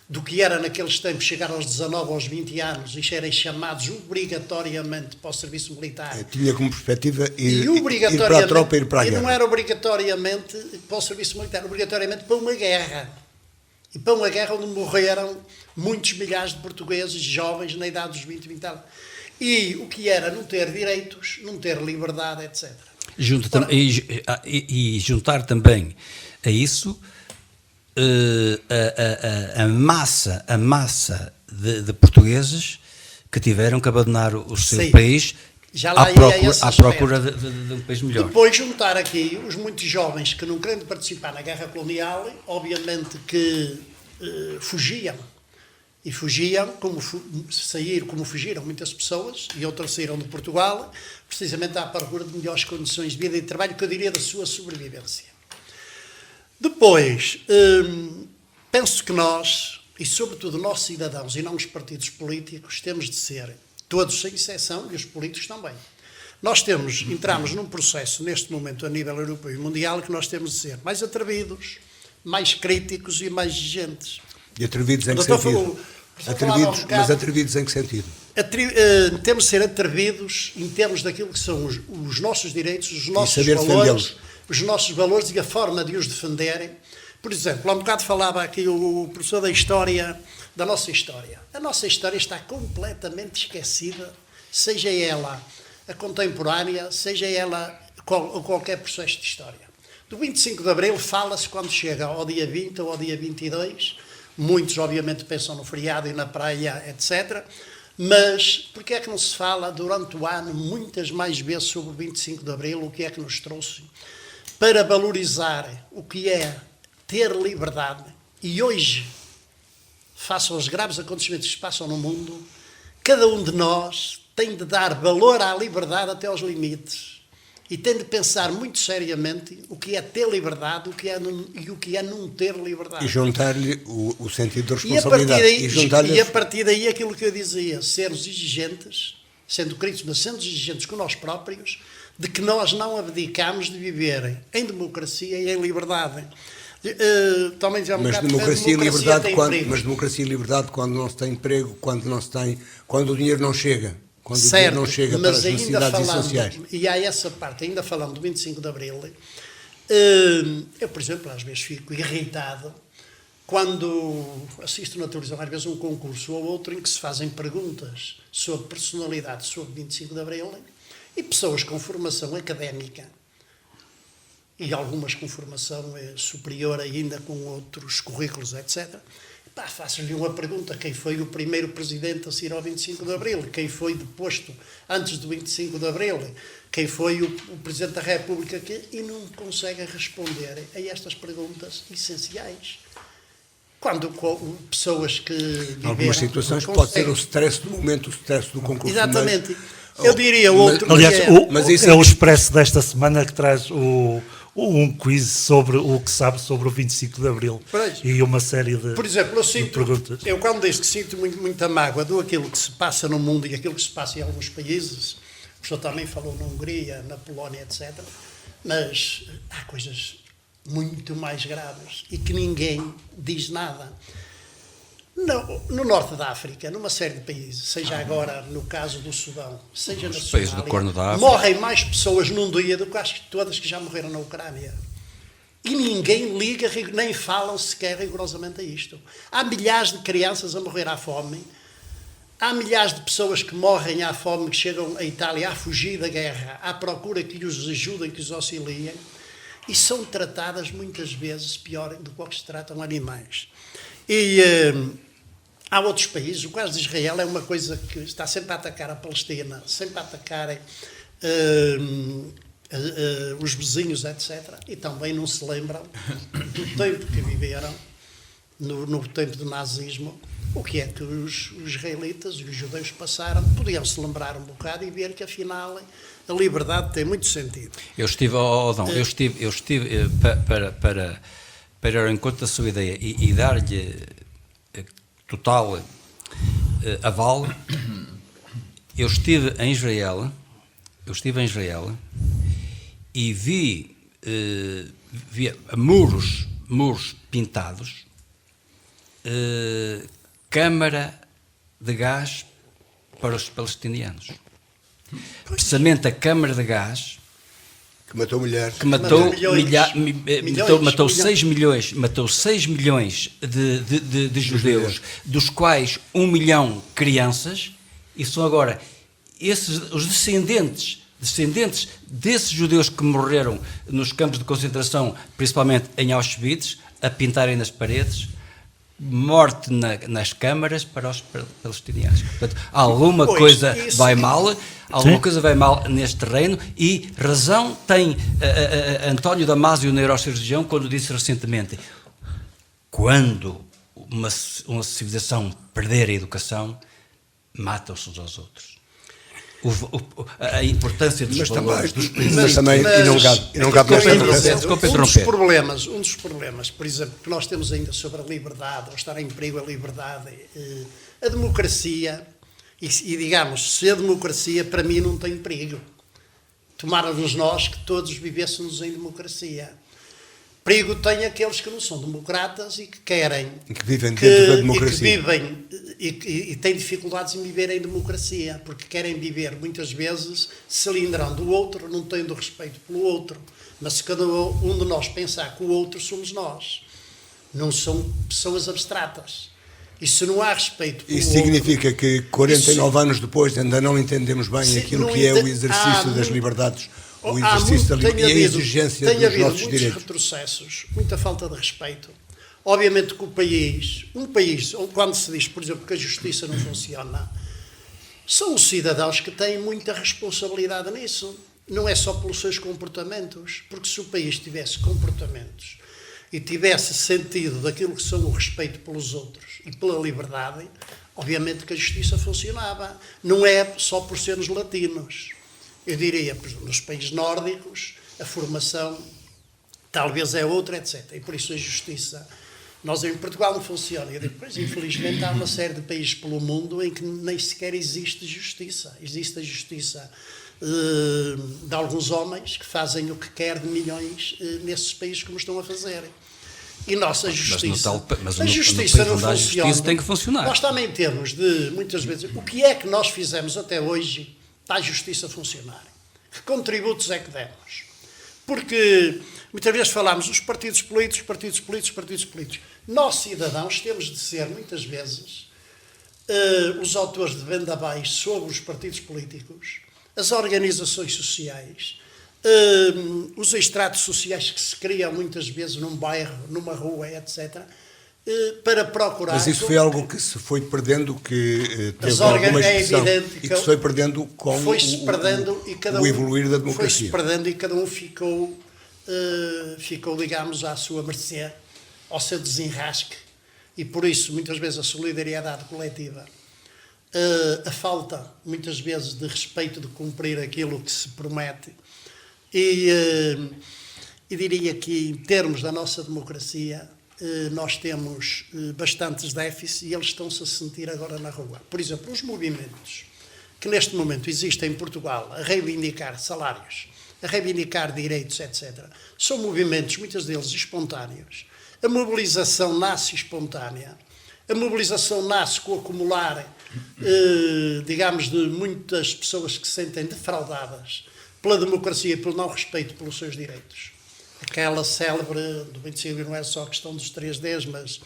do que era naqueles tempos chegar aos 19, aos 20 anos e serem chamados obrigatoriamente para o serviço militar. Tinha como perspectiva ir para a tropa e ir para a guerra. E não era obrigatoriamente para o serviço militar, obrigatoriamente para uma guerra. E para uma guerra onde morreram muitos milhares de portugueses jovens na idade dos 20, 20 anos. E o que era não ter direitos, não ter liberdade, etc. E juntar também a isso a massa de portugueses que tiveram que abandonar o seu país à procura de um país melhor. Depois juntar aqui os muitos jovens que não querendo participar na guerra colonial, obviamente que fugiam. E fugiam, como fugiram muitas pessoas, e outras saíram de Portugal, precisamente à procura de melhores condições de vida e de trabalho, que eu diria da sua sobrevivência. Depois, penso que nós, e sobretudo nós cidadãos e não os partidos políticos, temos de ser, todos sem exceção, e os políticos também. Nós entramos num processo, neste momento, a nível europeu e mundial, que nós temos de ser mais atrevidos, mais críticos e mais exigentes. E atrevidos em que sentido? Mas atrevidos em que sentido? Temos de ser atrevidos em termos daquilo que são os nossos direitos, os nossos valores e a forma de os defenderem. Por exemplo, há um bocado falava aqui o professor da história, da nossa história. A nossa história está completamente esquecida, seja ela a contemporânea, seja ela qualquer processo de história. Do 25 de Abril fala-se quando chega ao dia 20 ou ao dia 22, muitos obviamente pensam no feriado e na praia, etc., mas porquê é que não se fala durante o ano muitas mais vezes sobre o 25 de Abril, o que é que nos trouxe para valorizar o que é ter liberdade? E hoje, face aos graves acontecimentos que se passam no mundo, cada um de nós tem de dar valor à liberdade até aos limites e tem de pensar muito seriamente o que é ter liberdade e o que é não ter liberdade. E juntar-lhe o sentido de responsabilidade. E a partir daí aquilo que eu dizia, sermos exigentes, sendo críticos, mas sendo exigentes com nós próprios, de que nós não abdicamos de viver em democracia e em liberdade. Mas democracia e liberdade quando não se tem emprego, quando o dinheiro não chega. Quando o dinheiro não chega para as necessidades essenciais. E há essa parte, ainda falando do 25 de Abril, eu, por exemplo, às vezes fico irritado quando assisto na televisão, às vezes um concurso ou outro, em que se fazem perguntas sobre personalidades sobre 25 de Abril, e pessoas com formação académica e algumas com formação superior ainda, com outros currículos, etc. Faço-lhe uma pergunta: quem foi o primeiro presidente a sair ao 25 de Abril? Quem foi deposto antes do 25 de Abril? Quem foi o Presidente da República? E não conseguem responder a estas perguntas essenciais. Quando pessoas que viveram... Em algumas situações pode ser o stress do momento, o stress do concurso. Exatamente. Eu diria outro... Aliás, Mas é o Expresso desta semana que traz um quiz sobre o que sabe sobre o 25 de Abril. Pois. E uma série de, Por exemplo, perguntas. Eu quando disse que sinto muita mágoa do aquilo que se passa no mundo e aquilo que se passa em alguns países, o professor também falou na Hungria, na Polónia, etc., mas há coisas muito mais graves e que ninguém diz nada. No norte da África, numa série de países, seja agora no caso do Sudão, seja na países do Corno da África, morrem mais pessoas num dia do que acho que todas que já morreram na Ucrânia. E ninguém liga, nem falam sequer rigorosamente a isto. Há milhares de crianças a morrer à fome, há milhares de pessoas que morrem à fome, que chegam à Itália a fugir da guerra, à procura que os ajudem, que os auxiliem, e são tratadas muitas vezes pior do que se tratam animais. E há outros países, o caso de Israel é uma coisa que está sempre a atacar a Palestina, sempre a atacar os vizinhos, etc. E também não se lembram do tempo que viveram, no tempo do nazismo, o que é que os israelitas e os judeus passaram. Podiam-se lembrar um bocado e ver que, afinal, a liberdade tem muito sentido. Eu estive, para ir ao encontro da sua ideia e dar-lhe total aval. Eu estive em Israel e vi muros pintados, câmara de gás para os palestinianos. Precisamente a câmara de gás Que matou mulheres. que matou milhões. 6 milhões de judeus, dos quais 1 milhão crianças, e são agora os descendentes desses judeus que morreram nos campos de concentração, principalmente em Auschwitz, a pintarem nas paredes morte nas câmaras para os palestinianos. Portanto, alguma coisa vai mal neste terreno, e razão tem António Damasio, neurocirurgião, quando disse recentemente: quando uma civilização perder a educação, matam-se uns aos outros. A importância dos valores, dos princípios. E não cabe Um dos problemas, por exemplo, que nós temos ainda sobre a liberdade, ou estar em perigo a liberdade, a democracia, e digamos, se a democracia para mim não tem perigo. Tomáramos nós que todos vivêssemos em democracia. Perigo tem aqueles que não são democratas e que querem... E que vivem dentro da democracia. E têm dificuldades em viver em democracia, porque querem viver, muitas vezes, cilindrando o outro, não tendo respeito pelo outro. Mas se cada um de nós pensar que o outro somos nós, não são pessoas abstratas. E se não há respeito pelo Isso significa que 49 anos depois ainda não entendemos bem aquilo que é o exercício das liberdades, o exercício da liberdade e a exigência dos nossos direitos. Muitos retrocessos, muita falta de respeito. Obviamente que um país, quando se diz, por exemplo, que a justiça não funciona, são os cidadãos que têm muita responsabilidade nisso. Não é só pelos seus comportamentos, porque se o país tivesse comportamentos e tivesse sentido daquilo que são o respeito pelos outros e pela liberdade, obviamente que a justiça funcionava. Não é só por sermos latinos. Eu diria, por exemplo, nos países nórdicos, a formação talvez é outra, etc. E por isso a justiça... Nós em Portugal não funciona. Eu digo, pois, infelizmente há uma série de países pelo mundo em que nem sequer existe justiça. Existe a justiça de alguns homens que fazem o que quer de milhões nesses países como estão a fazer. E nossa justiça... Mas a justiça não funciona. A justiça tem que funcionar. Nós também temos de, muitas vezes, o que é que nós fizemos até hoje para a justiça funcionar? Que contributos é que demos? Porque muitas vezes falamos os partidos políticos. Nós, cidadãos, temos de ser, muitas vezes, os autores de vendabais sobre os partidos políticos, as organizações sociais, os estratos sociais que se criam muitas vezes num bairro, numa rua, etc., para procurar... Mas isso foi algo que se foi perdendo, que teve alguma expressão, e que se foi perdendo com o evoluir da democracia. Foi-se perdendo e cada um ficou, digamos, à sua mercê, ao seu desenrasque, e por isso, muitas vezes, a solidariedade coletiva, a falta, muitas vezes, de respeito de cumprir aquilo que se promete, e diria que, em termos da nossa democracia, nós temos bastantes déficits e eles estão-se a sentir agora na rua. Por exemplo, os movimentos que neste momento existem em Portugal a reivindicar salários, a reivindicar direitos, etc., são movimentos, muitos deles espontâneos. A mobilização nasce espontânea, a mobilização nasce com o acumular, digamos, de muitas pessoas que se sentem defraudadas pela democracia e pelo não respeito pelos seus direitos. Aquela célebre do 25 não é só a questão dos 3Ds, mas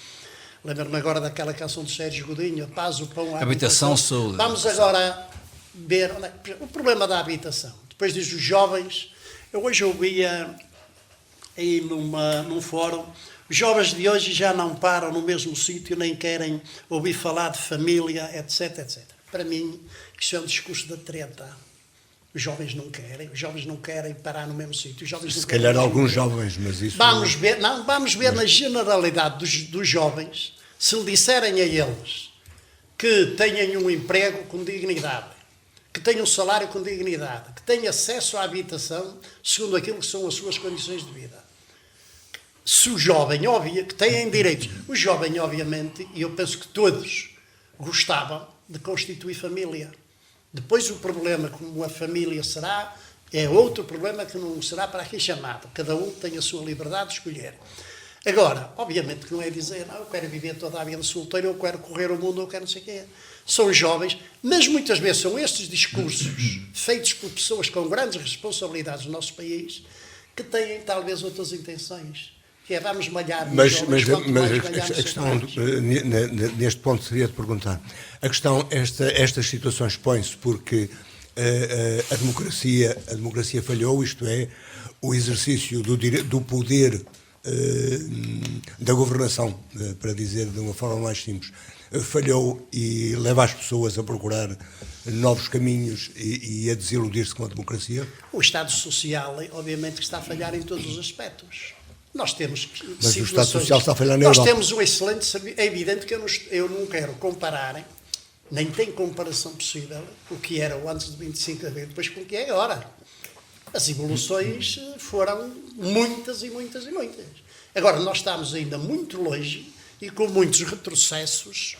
lembro-me agora daquela canção de Sérgio Godinho, a paz, o pão, a habitação. Saúde. Vamos agora ver o problema da habitação. Depois diz os jovens, eu hoje ouvia aí num fórum, os jovens de hoje já não param no mesmo sítio, nem querem ouvir falar de família, etc, etc. Para mim, isso é um discurso da treta. Os jovens não querem parar no mesmo sítio. Se calhar alguns jovens, mas isso... Vamos ver na generalidade dos jovens, se lhe disserem a eles que tenham um emprego com dignidade, que tenham um salário com dignidade, que tenham acesso à habitação segundo aquilo que são as suas condições de vida. Se o jovem, que têm direitos, o jovem, obviamente, e eu penso que todos gostavam de constituir família. Depois o problema como a família será, é outro problema que não será para aqui chamado. Cada um tem a sua liberdade de escolher. Agora, obviamente que não é dizer, não, eu quero viver toda a vida solteiro, eu quero correr o mundo, eu quero não sei o quê. São jovens, mas muitas vezes são estes discursos feitos por pessoas com grandes responsabilidades no nosso país que têm talvez outras intenções. Que é, vamos malhar nos mas jovens, a questão neste ponto seria de perguntar, a questão, estas situações põem-se porque a democracia falhou, isto é, o exercício do poder da governação, para dizer de uma forma mais simples, falhou e leva as pessoas a procurar novos caminhos e a desiludir-se com a democracia? O Estado Social, obviamente, que está a falhar em todos os aspectos. Nós temos Mas o Estado Social está a falhar na Europa. Nós temos um excelente serviço. É evidente que eu não quero comparar, nem tem comparação possível, o que era o antes de 25 de abril, depois com o que é agora. As evoluções foram muitas e muitas e muitas. Agora, nós estamos ainda muito longe e com muitos retrocessos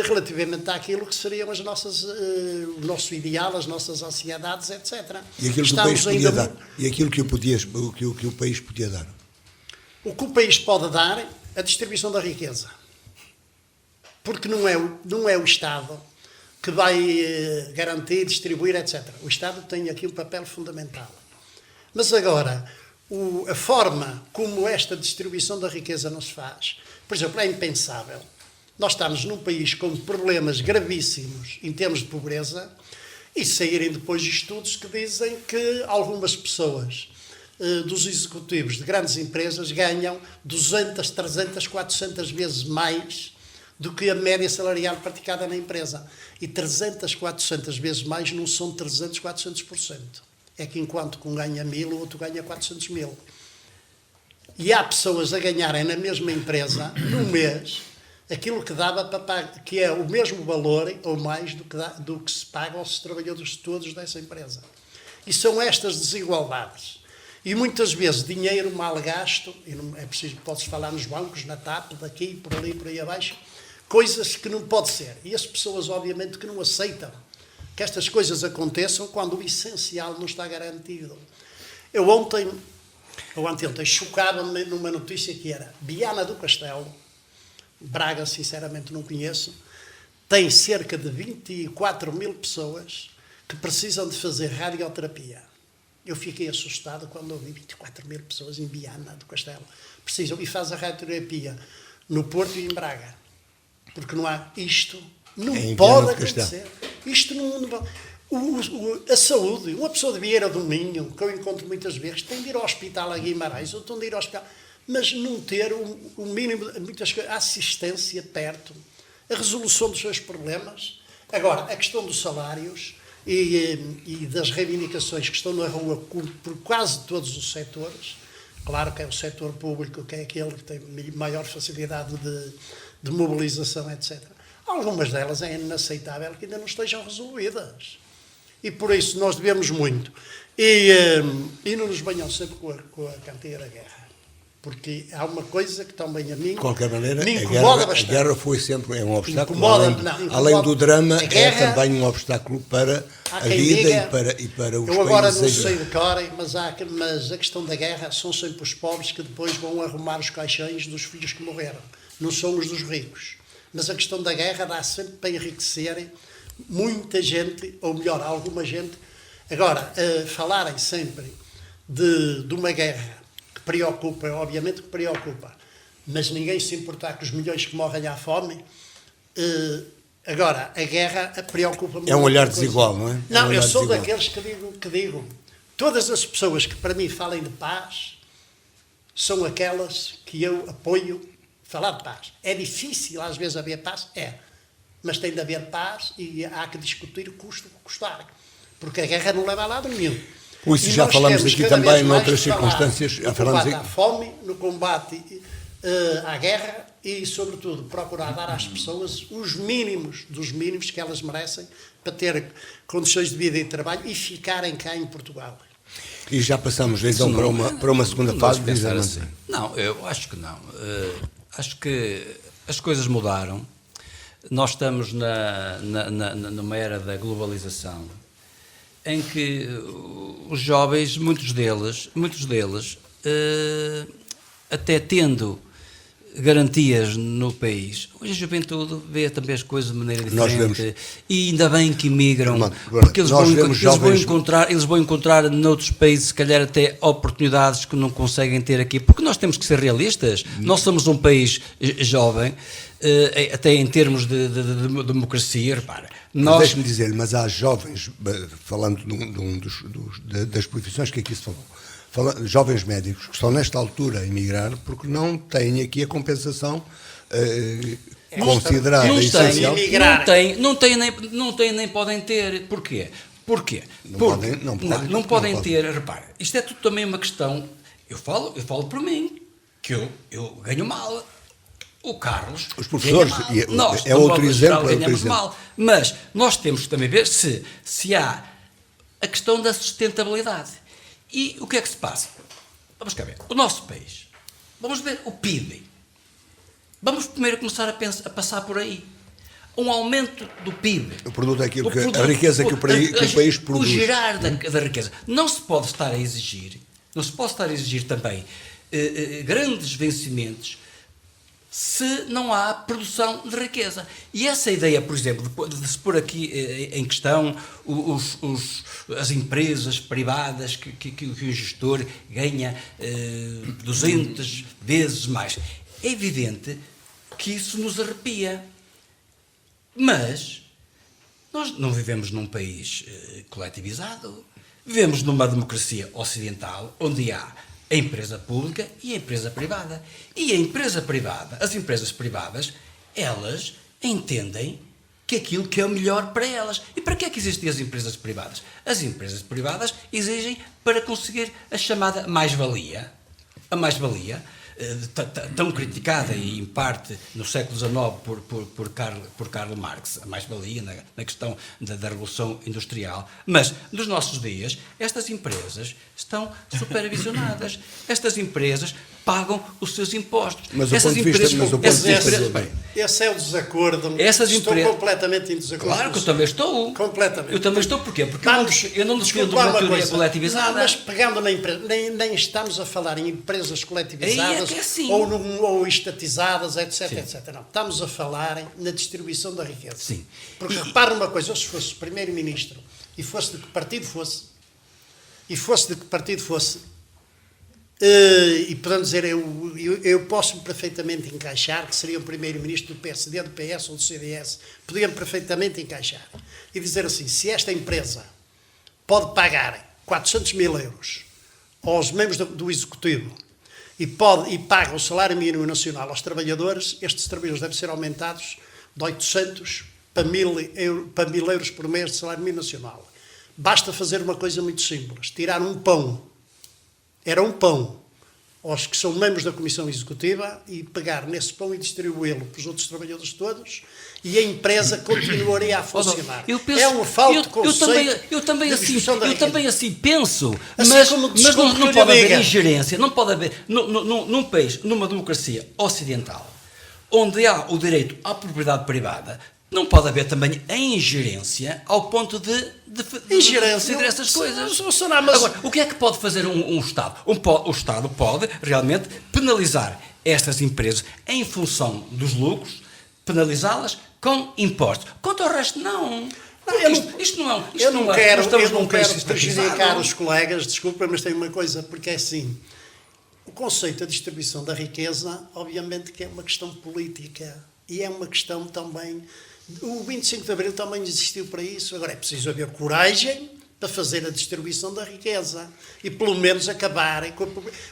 relativamente àquilo que seriam as nossas, o nosso ideal, as nossas ansiedades, etc. E aquilo que o país podia dar? E aquilo que o país podia dar? O que o país pode dar, a distribuição da riqueza. Porque não é o Estado que vai garantir, distribuir, etc. O Estado tem aqui um papel fundamental. Mas agora, a forma como esta distribuição da riqueza nos faz, por exemplo, é impensável. Nós estamos num país com problemas gravíssimos em termos de pobreza e saírem depois estudos que dizem que algumas pessoas dos executivos de grandes empresas ganham 200, 300, 400 vezes mais do que a média salarial praticada na empresa. E 300, 400 vezes mais não são 300, 400%. É que enquanto um ganha 1.000, o outro ganha 400 mil. E há pessoas a ganharem na mesma empresa, num mês, aquilo que dava para pagar, que é o mesmo valor ou mais do que se paga aos trabalhadores todos dessa empresa. E são estas desigualdades. E muitas vezes dinheiro mal gasto, e não é preciso, podes falar nos bancos, na TAP, daqui, por ali, por aí abaixo, coisas que não pode ser. E as pessoas, obviamente, que não aceitam que estas coisas aconteçam quando o essencial não está garantido. Eu ontem, ou anteontem, chocava-me numa notícia que era Viana do Castelo, Braga, sinceramente, não conheço, tem cerca de 24 mil pessoas que precisam de fazer radioterapia. Eu fiquei assustado quando ouvi 24 mil pessoas em Viana do Castelo. Precisam e fazem a radioterapia no Porto e em Braga. Porque não há isto, não pode acontecer. Isto não. A saúde, uma pessoa de Vieira do Minho, que eu encontro muitas vezes, tem de ir ao hospital a Guimarães, ou tem de ir ao hospital, mas não ter o mínimo, muitas coisas, a assistência perto, a resolução dos seus problemas. Agora, a questão dos salários e das reivindicações que estão na rua por quase todos os setores, claro que é o setor público, que é aquele que tem maior facilidade de mobilização, etc. Algumas delas é inaceitável que ainda não estejam resolvidas. E por isso nós devemos muito. E não nos banham sempre com a canteira da guerra. Porque há uma coisa que também a mim De qualquer maneira, me incomoda bastante. a guerra foi sempre um obstáculo. Incomoda. Além do drama, A guerra, é também um obstáculo para há a quem vida diga, e para os eu agora não países. sei de cor, mas a questão da guerra são sempre os pobres que depois vão arrumar os caixões dos filhos que morreram. Não são os dos ricos. Mas a questão da guerra dá sempre para enriquecerem muita gente, ou melhor, alguma gente. Agora, falarem sempre de uma guerra que preocupa, obviamente que preocupa, mas ninguém se importar com os milhões que morrem à fome. Agora, a guerra preocupa-me. É um olhar desigual, não é? Não, É um eu olhar sou desigual. daqueles que digo, todas as pessoas que para mim falem de paz são aquelas que eu apoio. Falar de paz. É difícil às vezes haver paz? É. Mas tem de haver paz e há que discutir o custo que custar. Porque a guerra não leva a lado nenhum. Por isso E já nós falamos temos aqui cada também, vez mais noutras de falar circunstâncias, no já falamos combate aqui. à fome, no combate à guerra e, sobretudo, procurar dar às pessoas os mínimos dos mínimos que elas merecem para ter condições de vida e trabalho e ficarem cá em Portugal. E já passamos então para uma segunda Não fase. posso pensar diz a assim. Não, eu acho que não. Acho que as coisas mudaram. Nós estamos numa era da globalização em que os jovens, muitos deles, até tendo garantias no país, hoje a juventude vê também as coisas de maneira Nós diferente e ainda bem que imigram, Agora, porque eles nós vão, vemos jovens- eles vão encontrar noutros países, se calhar até oportunidades que não conseguem ter aqui, porque nós temos que ser realistas. Nós somos um país jovem, até em termos de democracia, repara. Mas deixe-me dizer-lhe, mas há jovens, falando das profissões que aqui se falou, jovens médicos que estão nesta altura a emigrar porque não têm aqui a compensação considerada essencial. Não têm nem podem ter. Porquê? Não podem ter, repara, isto é tudo também uma questão, eu falo por mim, que eu ganho mal. O Carlos, Os professores, ganha mal. Nós, é outro modo exemplo, geral, é outro ganhamos exemplo. mal. Mas nós temos que também ver se há a questão da sustentabilidade. E o que é que se passa? Vamos cá ver. O nosso país. Vamos ver o PIB. Vamos primeiro começar a passar por aí. Um aumento do PIB. O produto é aquilo a riqueza que o país produz. O girar da riqueza. Não se pode estar a exigir também grandes vencimentos se não há produção de riqueza. E essa ideia, por exemplo, de se pôr aqui em questão as empresas privadas que o gestor ganha 200 vezes mais. É evidente que isso nos arrepia. Mas nós não vivemos num país coletivizado. Vivemos numa democracia ocidental, onde há a empresa pública e a empresa privada. E a empresa privada, as empresas privadas, elas entendem que aquilo que é o melhor para elas. E para que é que existem as empresas privadas? As empresas privadas exigem para conseguir a chamada mais-valia. A mais-valia, tão criticada e em parte no século XIX por Karl Marx, a mais-valia na questão da Revolução Industrial, mas nos nossos dias estas empresas estão supervisionadas, estas empresas pagam os seus impostos. Mas o ponto de vista, esse é o desacordo. Estou completamente em desacordo. Claro que eu também estou. Completamente. Eu também estou, porquê? Porque eu não defendo uma teoria coletivizada. Mas pegando na empresa, nem estamos a falar em empresas coletivizadas assim. ou estatizadas, etc, Sim. etc. Não, estamos a falar na distribuição da riqueza. Sim. Porque repara uma coisa, eu se fosse primeiro-ministro e fosse de que partido fosse, E podemos dizer, eu posso perfeitamente encaixar, que seria o primeiro-ministro do PSD, do PS ou do CDS, podia-me perfeitamente encaixar. E dizer assim, se esta empresa pode pagar 400 mil euros aos membros do Executivo e paga o salário mínimo nacional aos trabalhadores, estes trabalhadores devem ser aumentados de 800 para 1.000 euros por mês de salário mínimo nacional. Basta fazer uma coisa muito simples, tirar um pão, era um pão, aos que são membros da Comissão Executiva e pegar nesse pão e distribuí-lo para os outros trabalhadores todos e a empresa continuaria a funcionar. Penso, é um falso conceito. Eu também assim penso, assim mas não pode haver ingerência, não pode haver, num país, numa democracia ocidental, onde há o direito à propriedade privada, não pode haver também a ingerência ao ponto de decidir essas coisas. Agora, o que é que pode fazer um Estado? O Estado pode realmente penalizar estas empresas em função dos lucros, penalizá-las com impostos. Quanto ao resto, não. Eu não quero prejudicar os colegas, desculpa, mas tem uma coisa, porque é assim, o conceito da distribuição da riqueza, obviamente que é uma questão política e é uma questão também. O 25 de Abril também existiu para isso. Agora é preciso haver coragem para fazer a distribuição da riqueza e pelo menos acabarem com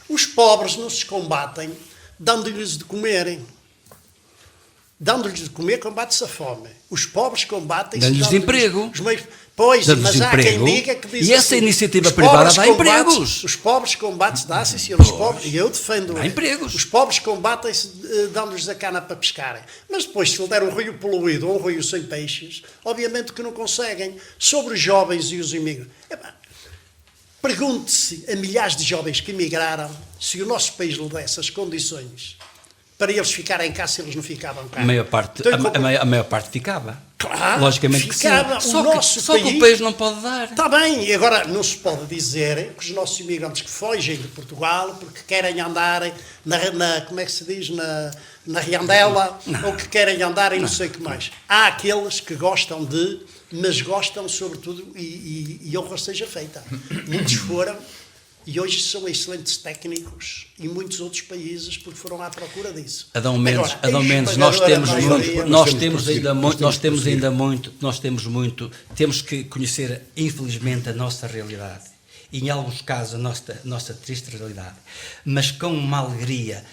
os pobres não se combatem dando-lhes de comerem. Dando-lhes de comer, combate-se a fome. Os pobres combatem-se dando-lhes emprego. Pois, mas há quem diga que diz e essa assim, iniciativa privada dá empregos. Os pobres combatem-se, dá, sim, senhor, os pobres, e eu defendo. Dá empregos. Os pobres combatem-se dando-lhes a cana para pescarem. Mas depois, se lhe der um rio poluído ou um rio sem peixes, obviamente que não conseguem. Sobre os jovens e os imigrantes. Pergunte-se a milhares de jovens que emigraram se o nosso país lhe desse as condições para eles ficarem cá, se eles não ficavam cá. A maior parte ficava. Claro, logicamente ficava. Que sim. Só que o país não pode dar. Está bem, e agora não se pode dizer que os nossos imigrantes que fogem de Portugal porque querem andar como é que se diz, na Riandela, ou que querem andar em não sei o que mais. Há aqueles que gostam mas gostam sobretudo, e honra seja feita. Muitos foram, e hoje são excelentes técnicos em muitos outros países porque foram à procura disso. Adão Mendes, temos que conhecer, infelizmente, a nossa realidade. E, em alguns casos, a nossa triste realidade. Mas com uma alegria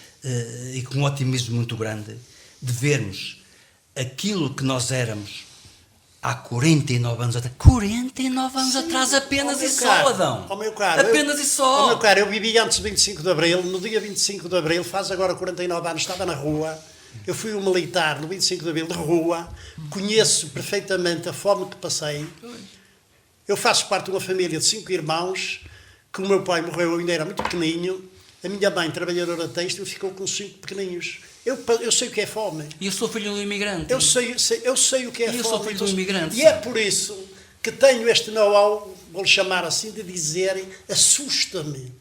e com um otimismo muito grande de vermos aquilo que nós éramos há 49 anos atrás. 49 anos atrás apenas e só, Adão. Ó meu caro, apenas e só. Ó meu caro, eu vivi antes de 25 de Abril, no dia 25 de Abril, faz agora 49 anos, estava na rua, eu fui um militar no 25 de Abril de rua, conheço perfeitamente a fome que passei. Eu faço parte de uma família de 5 irmãos, que o meu pai morreu, eu ainda era muito pequeninho, a minha mãe, trabalhadora têxtil, ficou com 5 pequeninhos. Eu sei o que é fome. E eu sou filho de um imigrante. Eu sei o que é fome. Eu sou filho de um imigrante. E é por isso que tenho este know-how, vou-lhe chamar assim, de dizer, assusta-me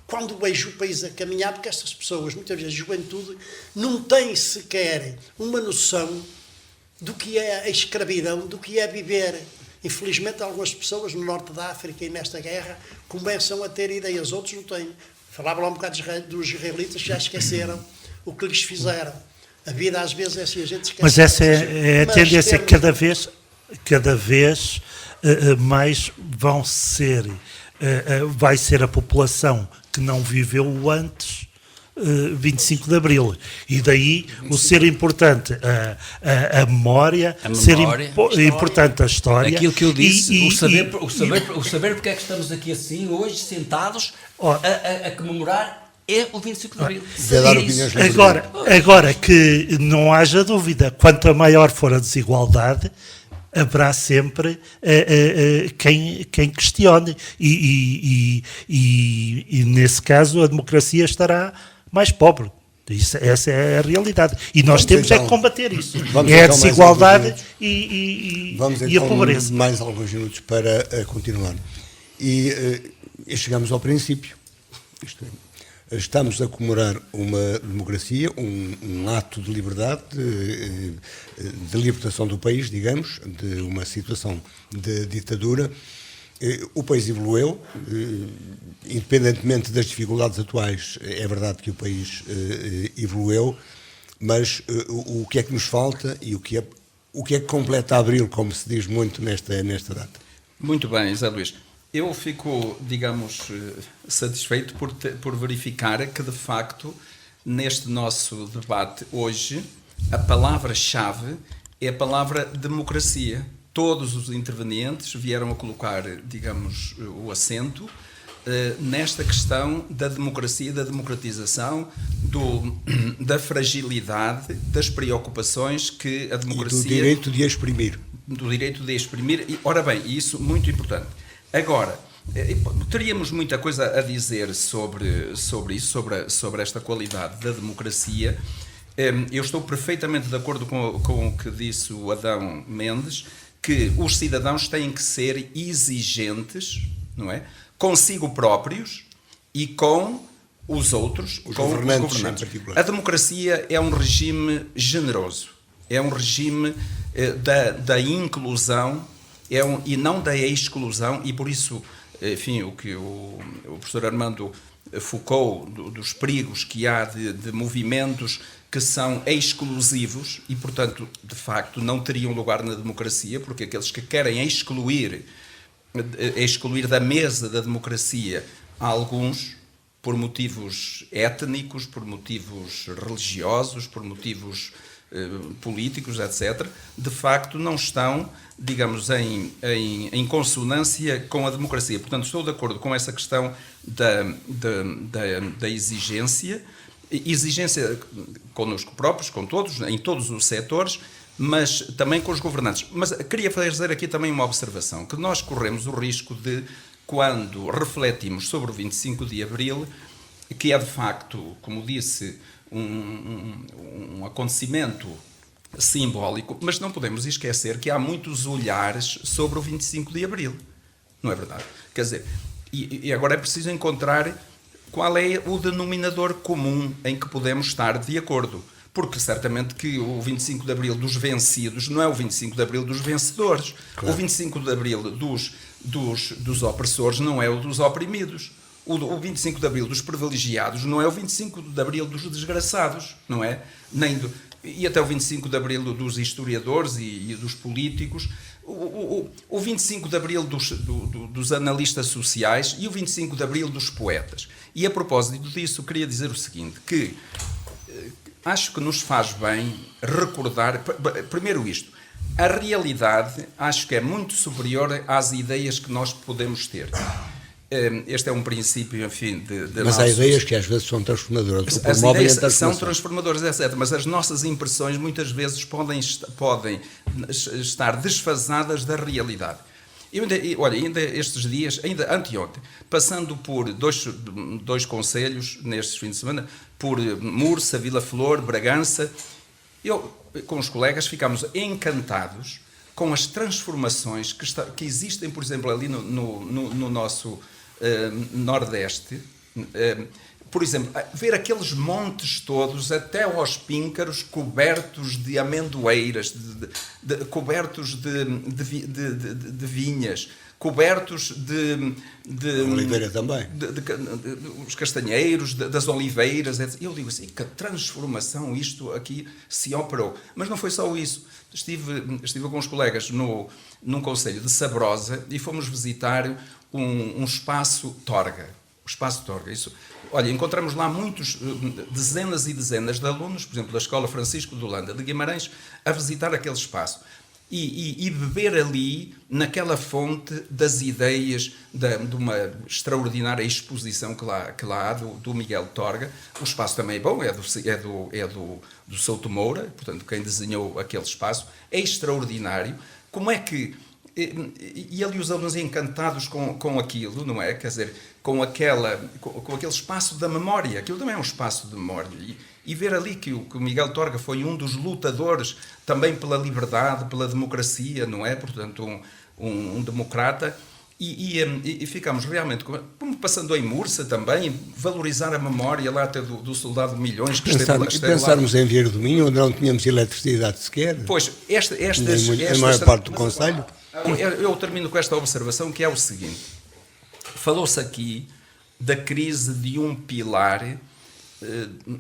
quando vejo o país a caminhar, porque estas pessoas, muitas vezes, a juventude, não têm sequer uma noção do que é a escravidão, do que é viver. Infelizmente, algumas pessoas no norte da África e nesta guerra começam a ter ideias, outros não têm. Falava lá um bocado dos israelitas, já esqueceram o que lhes fizeram. A vida às vezes é assim, a gente esquece. Mas essa é a tendência, cada vez mais vai ser a população que não viveu o antes 25 de Abril. E daí o ser importante a memória, ser importante a história. Aquilo que eu disse, o saber porque é que estamos aqui assim, hoje, sentados, a comemorar o 25 de Abril. Agora que não haja dúvida, quanto maior for a desigualdade, haverá sempre quem questione. E nesse caso a democracia estará mais pobre. Essa é a realidade. E nós temos que combater isso. É a desigualdade e a pobreza. Mais alguns minutos para continuar. E chegamos ao princípio. Estamos a comemorar uma democracia, um ato de liberdade, de libertação do país, digamos, de uma situação de ditadura. O país evoluiu, independentemente das dificuldades atuais, é verdade que o país evoluiu, mas o que é que nos falta e o que é que completa abril, como se diz muito nesta data? Muito bem, Zé Luís. Eu fico, digamos, satisfeito por verificar que, de facto, neste nosso debate hoje, a palavra-chave é a palavra democracia. Todos os intervenientes vieram a colocar, digamos, o acento nesta questão da democracia, da democratização, da fragilidade, das preocupações que a democracia... E do direito de exprimir. Do direito de exprimir. Ora bem, isso muito importante. Agora, teríamos muita coisa a dizer sobre isso, sobre esta qualidade da democracia. Eu estou perfeitamente de acordo com o que disse o Adão Mendes, que os cidadãos têm que ser exigentes, não é? Consigo próprios e com os outros, os com governantes os governantes. em particular. A democracia é um regime generoso, é um regime da inclusão e não da exclusão, e por isso, enfim, o que o professor Armando Foucault, dos perigos que há de movimentos que são exclusivos e, portanto, de facto, não teriam lugar na democracia, porque aqueles que querem excluir da mesa da democracia alguns, por motivos étnicos, por motivos religiosos, por motivos políticos, etc., de facto não estão, digamos, em consonância com a democracia. Portanto, estou de acordo com essa questão da exigência connosco próprios, com todos, em todos os setores, mas também com os governantes. Mas queria fazer aqui também uma observação, que nós corremos o risco de, quando refletimos sobre o 25 de Abril, que é de facto, como disse, um acontecimento simbólico, mas não podemos esquecer que há muitos olhares sobre o 25 de Abril. Não é verdade? Quer dizer, e agora é preciso encontrar qual é o denominador comum em que podemos estar de acordo. Porque certamente que o 25 de Abril dos vencidos não é o 25 de Abril dos vencedores. Claro. O 25 de Abril dos opressores não é o dos oprimidos. O 25 de Abril dos privilegiados não é o 25 de Abril dos desgraçados, não é? E até o 25 de Abril dos historiadores e dos políticos. O 25 de Abril dos analistas sociais e o 25 de Abril dos poetas. E a propósito disso, queria dizer o seguinte, que acho que nos faz bem recordar, primeiro isto, a realidade acho que é muito superior às ideias que nós podemos ter. Este é um princípio, enfim, mas há ideias que às vezes são transformadoras. As ideias são transformadoras, etc. Mas as nossas impressões muitas vezes podem estar desfasadas da realidade. Ainda estes dias, ainda anteontem, passando por dois concelhos nestes fins de semana, por Mursa, Vila Flor, Bragança, eu, com os colegas, ficámos encantados com as transformações que existem, por exemplo, ali no nosso Nordeste. Por exemplo, ver aqueles montes todos, até aos píncaros, cobertos de amendoeiras, cobertos de vinhas, cobertos de oliveira também. Os castanheiros, das oliveiras, etc. Eu digo assim, que transformação isto aqui se operou. Mas não foi só isso. Estive com os colegas num concelho de Sabrosa e fomos visitar um espaço Torga. O espaço Torga. Isso, olha, encontramos lá dezenas e dezenas de alunos, por exemplo, da Escola Francisco de Holanda de Guimarães, a visitar aquele espaço. E beber ali, naquela fonte das ideias de uma extraordinária exposição que lá há, do Miguel Torga. O espaço também é bom, é do Souto Moura, portanto, quem desenhou aquele espaço. É extraordinário. Como é que... E ali os alunos encantados com aquilo, não é? Quer dizer, com aquele espaço da memória. Aquilo também é um espaço de memória. E ver ali que o Miguel Torga foi um dos lutadores também pela liberdade, pela democracia, não é? Portanto, um democrata. E ficamos realmente, como passando em Mursa também, valorizar a memória lá até do soldado de Milhões. Que pensarmos em Vieira do Minho, onde não tínhamos eletricidade sequer. Pois, a maior parte do concelho. Eu termino com esta observação, que é o seguinte. Falou-se aqui da crise de um pilar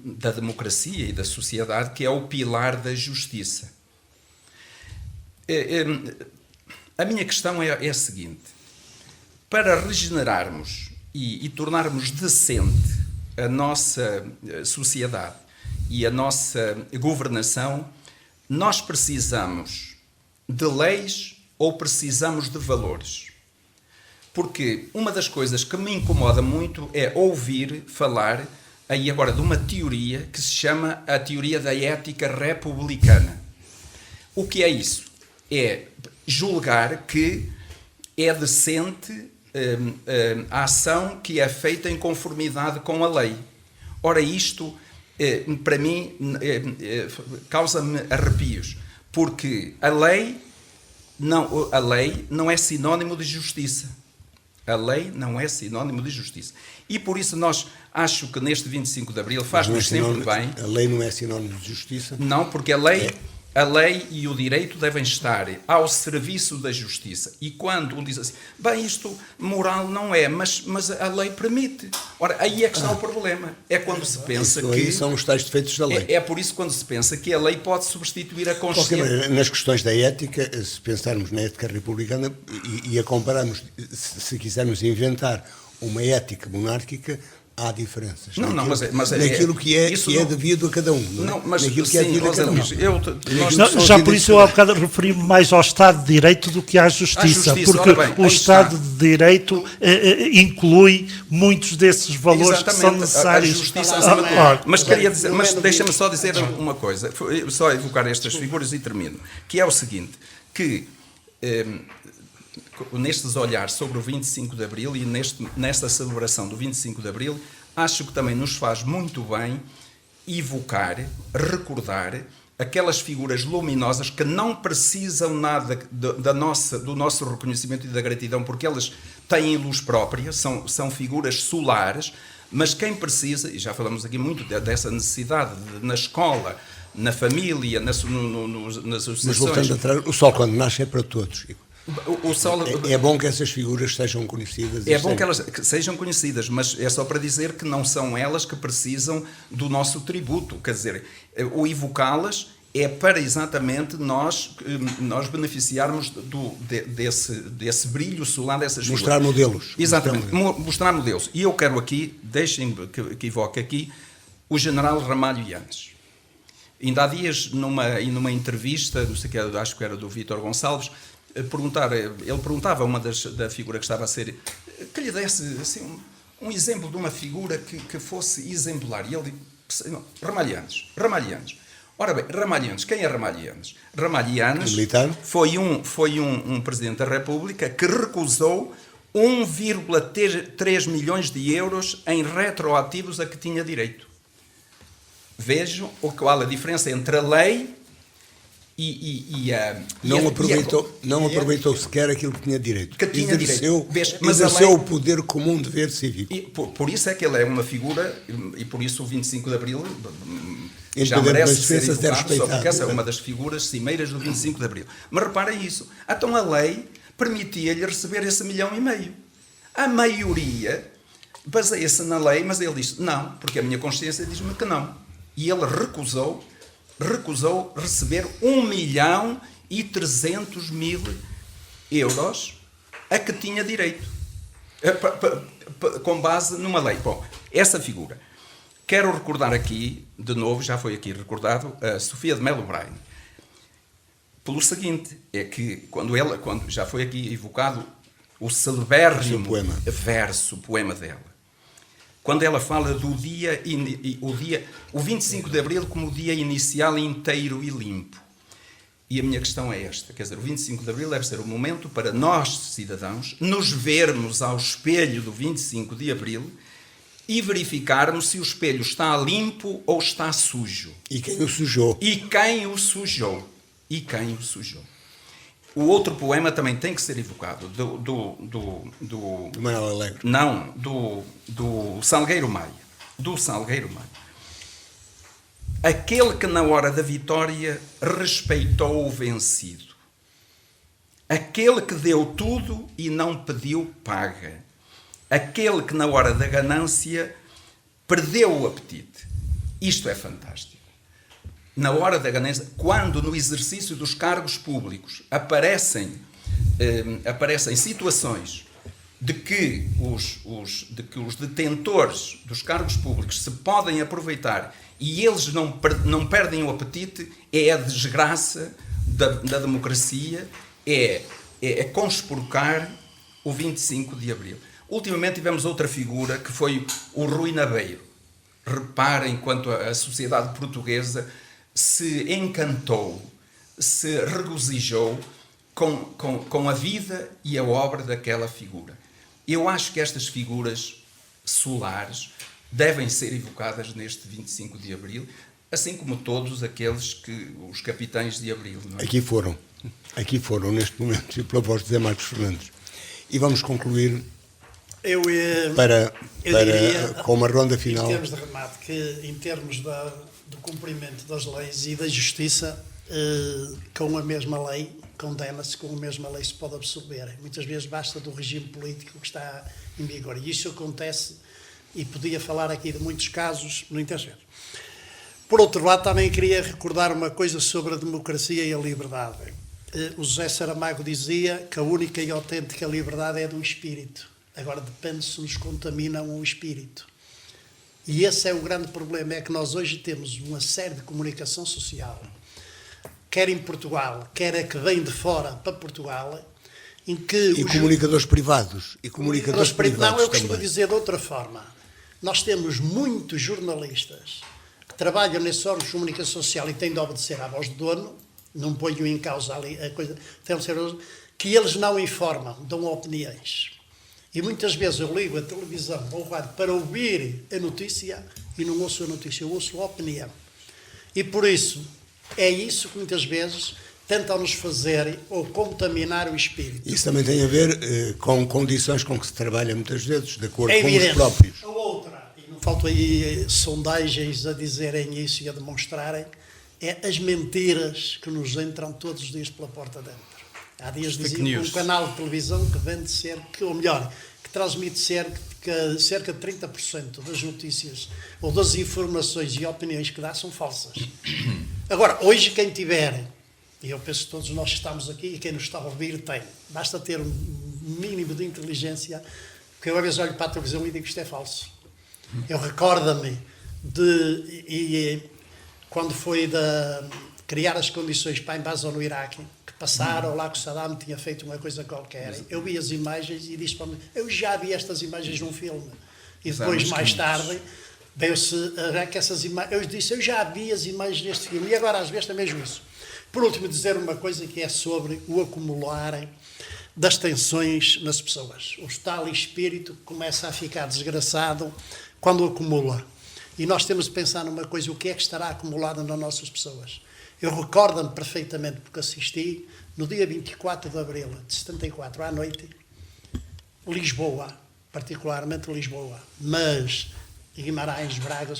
da democracia e da sociedade, que é o pilar da justiça. A minha questão é a seguinte. Para regenerarmos e tornarmos decente a nossa sociedade e a nossa governação, nós precisamos de leis ou precisamos de valores? Porque uma das coisas que me incomoda muito é ouvir falar aí agora de uma teoria que se chama a teoria da ética republicana. O que é isso? É julgar que é decente a ação que é feita em conformidade com a lei. Ora, isto, para mim, causa-me arrepios, porque a lei não é sinónimo de justiça. A lei não é sinónimo de justiça. E por isso acho que neste 25 de Abril faz-nos sempre bem... A lei não é sinónimo de justiça? Não, porque a lei e o direito devem estar ao serviço da justiça. E quando um diz assim, bem, isto moral não é, mas a lei permite. Ora, aí é que está o problema. É quando se pensa isso que... Aí são os tais defeitos da lei. É por isso quando se pensa que a lei pode substituir a De qualquer consciência. maneira, nas questões da ética, se pensarmos na ética republicana e a compararmos, se quisermos inventar uma ética monárquica, há diferenças. Naquilo que é devido a cada um. Não, mas naquilo que é devido a cada um. Já por isso eu há bocado referi-me mais ao Estado de Direito do que à Justiça, porque o Estado de Direito inclui muitos desses valores que são necessários. A justiça mas deixa-me só dizer uma coisa, só evocar estas figuras e termino, que é o seguinte, que nestes olhares sobre o 25 de Abril e nesta celebração do 25 de Abril, acho que também nos faz muito bem evocar, recordar aquelas figuras luminosas que não precisam nada do nosso reconhecimento e da gratidão, porque elas têm luz própria, são figuras solares, mas quem precisa, e já falamos aqui muito dessa necessidade na escola, na família, nas associações... Mas voltando atrás, o sol quando nasce é para todos, Chico. É bom que essas figuras sejam conhecidas. É bom que elas sejam conhecidas, mas é só para dizer que não são elas que precisam do nosso tributo. Quer dizer, o evocá-las é para exatamente nós beneficiarmos desse brilho solar dessas figuras. Mostrar modelos. Exatamente, mostrar modelos. E eu quero aqui, deixem-me que evoque aqui, o general Ramalho Yanes. Ainda há dias, numa entrevista, não sei que, acho que era do Vítor Gonçalves, ele perguntava a uma da figura que estava a ser, que lhe desse assim, um exemplo de uma figura que fosse exemplar. E ele disse, Ramalhianes. Ora bem, Ramalhianes, quem é Ramalhianes? Ramalhianes foi um Presidente da República que recusou 1,3 milhões de euros em retroativos a que tinha direito. Vejam qual a diferença entre a lei não aproveitou sequer aquilo que tinha direito. Mas exerceu o poder como um dever cívico. Por isso é que ele é uma figura, e por isso o 25 de Abril já merece ser evocado, só porque essa é uma das figuras cimeiras do 25 de Abril. Mas reparem isso. Então a lei permitia-lhe receber esse 1,5 milhão. A maioria baseia-se na lei, mas ele disse, não, porque a minha consciência diz-me que não. E ele recusou receber 1.300.000 euros a que tinha direito, com base numa lei. Bom, essa figura. Quero recordar aqui, de novo, já foi aqui recordado, a Sofia de Melo Braine. Pelo seguinte, é que quando já foi aqui evocado o celebérrimo poema dela, quando ela fala do o 25 de Abril como o dia inicial inteiro e limpo. E a minha questão é esta, quer dizer, o 25 de Abril deve ser o momento para nós, cidadãos, nos vermos ao espelho do 25 de Abril e verificarmos se o espelho está limpo ou está sujo. E quem o sujou. O outro poema também tem que ser evocado, do Manuel Alegre. Não, do Salgueiro Maia. Aquele que na hora da vitória respeitou o vencido. Aquele que deu tudo e não pediu paga. Aquele que na hora da ganância perdeu o apetite. Isto é fantástico. Na hora da ganância, quando no exercício dos cargos públicos aparecem situações de que os detentores dos cargos públicos se podem aproveitar e eles não perdem o apetite, é a desgraça da democracia, é conspurcar o 25 de Abril. Ultimamente tivemos outra figura que foi o Rui Nabeiro. Reparem quanto a sociedade portuguesa se encantou, se regozijou com a vida e a obra daquela figura. Eu acho que estas figuras solares devem ser evocadas neste 25 de Abril, assim como todos os capitães de Abril. Não é? Aqui foram neste momento, e pela voz de Zé Marcos Fernandes. E vamos concluir eu diria, com uma ronda final. Em termos de remate, que em termos do cumprimento das leis e da justiça, com a mesma lei, condena-se, com a mesma lei se pode absorver. Muitas vezes basta do regime político que está em vigor. E isso acontece, e podia falar aqui de muitos casos, no interesse. Por outro lado, também queria recordar uma coisa sobre a democracia e a liberdade. O José Saramago dizia que a única e autêntica liberdade é do espírito. Agora depende se nos contaminam o espírito. E esse é o grande problema, é que nós hoje temos uma série de comunicação social, quer em Portugal, quer a que vem de fora para Portugal, em que... E comunicadores privados. E comunicadores privados não, eu costumo também. dizer de outra forma. Nós temos muitos jornalistas que trabalham nesse órgão de comunicação social e têm de obedecer à voz do dono, não ponho em causa ali a coisa, que eles não informam, dão opiniões. E muitas vezes eu ligo a televisão ou o rádio para ouvir a notícia e não ouço a notícia, eu ouço a opinião. E por isso, é isso que muitas vezes tentam-nos fazer ou contaminar o espírito. Isso também tem a ver com condições com que se trabalha muitas vezes, de acordo É com evidente. os próprios. A outra, e não faltam aí sondagens a dizerem isso e a demonstrarem, é as mentiras que nos entram todos os dias pela porta dentro. Há dias dizia um canal de televisão que vende cerca, ou melhor, que transmite cerca de 30% das notícias ou das informações e opiniões que dá são falsas. Agora, hoje quem tiver, e eu penso que todos nós que estamos aqui e quem nos está a ouvir tem, basta ter um mínimo de inteligência, que eu às vezes olho para a televisão e digo que isto é falso. Eu recordo-me quando foi de criar as condições para a invasão no Iraque, que passaram lá que o Saddam tinha feito uma coisa qualquer. Eu vi as imagens e disse para mim, eu já vi estas imagens num filme. E depois, mais tarde, veio-se que essas imagens... Eu disse, eu já vi as imagens deste filme. E agora, às vezes, também mesmo isso. Por último, dizer uma coisa que é sobre o acumular das tensões nas pessoas. O tal espírito começa a ficar desgraçado quando acumula. E nós temos de pensar numa coisa, o que é que estará acumulado nas nossas pessoas. Eu recordo-me perfeitamente, porque assisti, no dia 24 de abril de 74, à noite, Lisboa, particularmente Lisboa, mas Guimarães, Braga,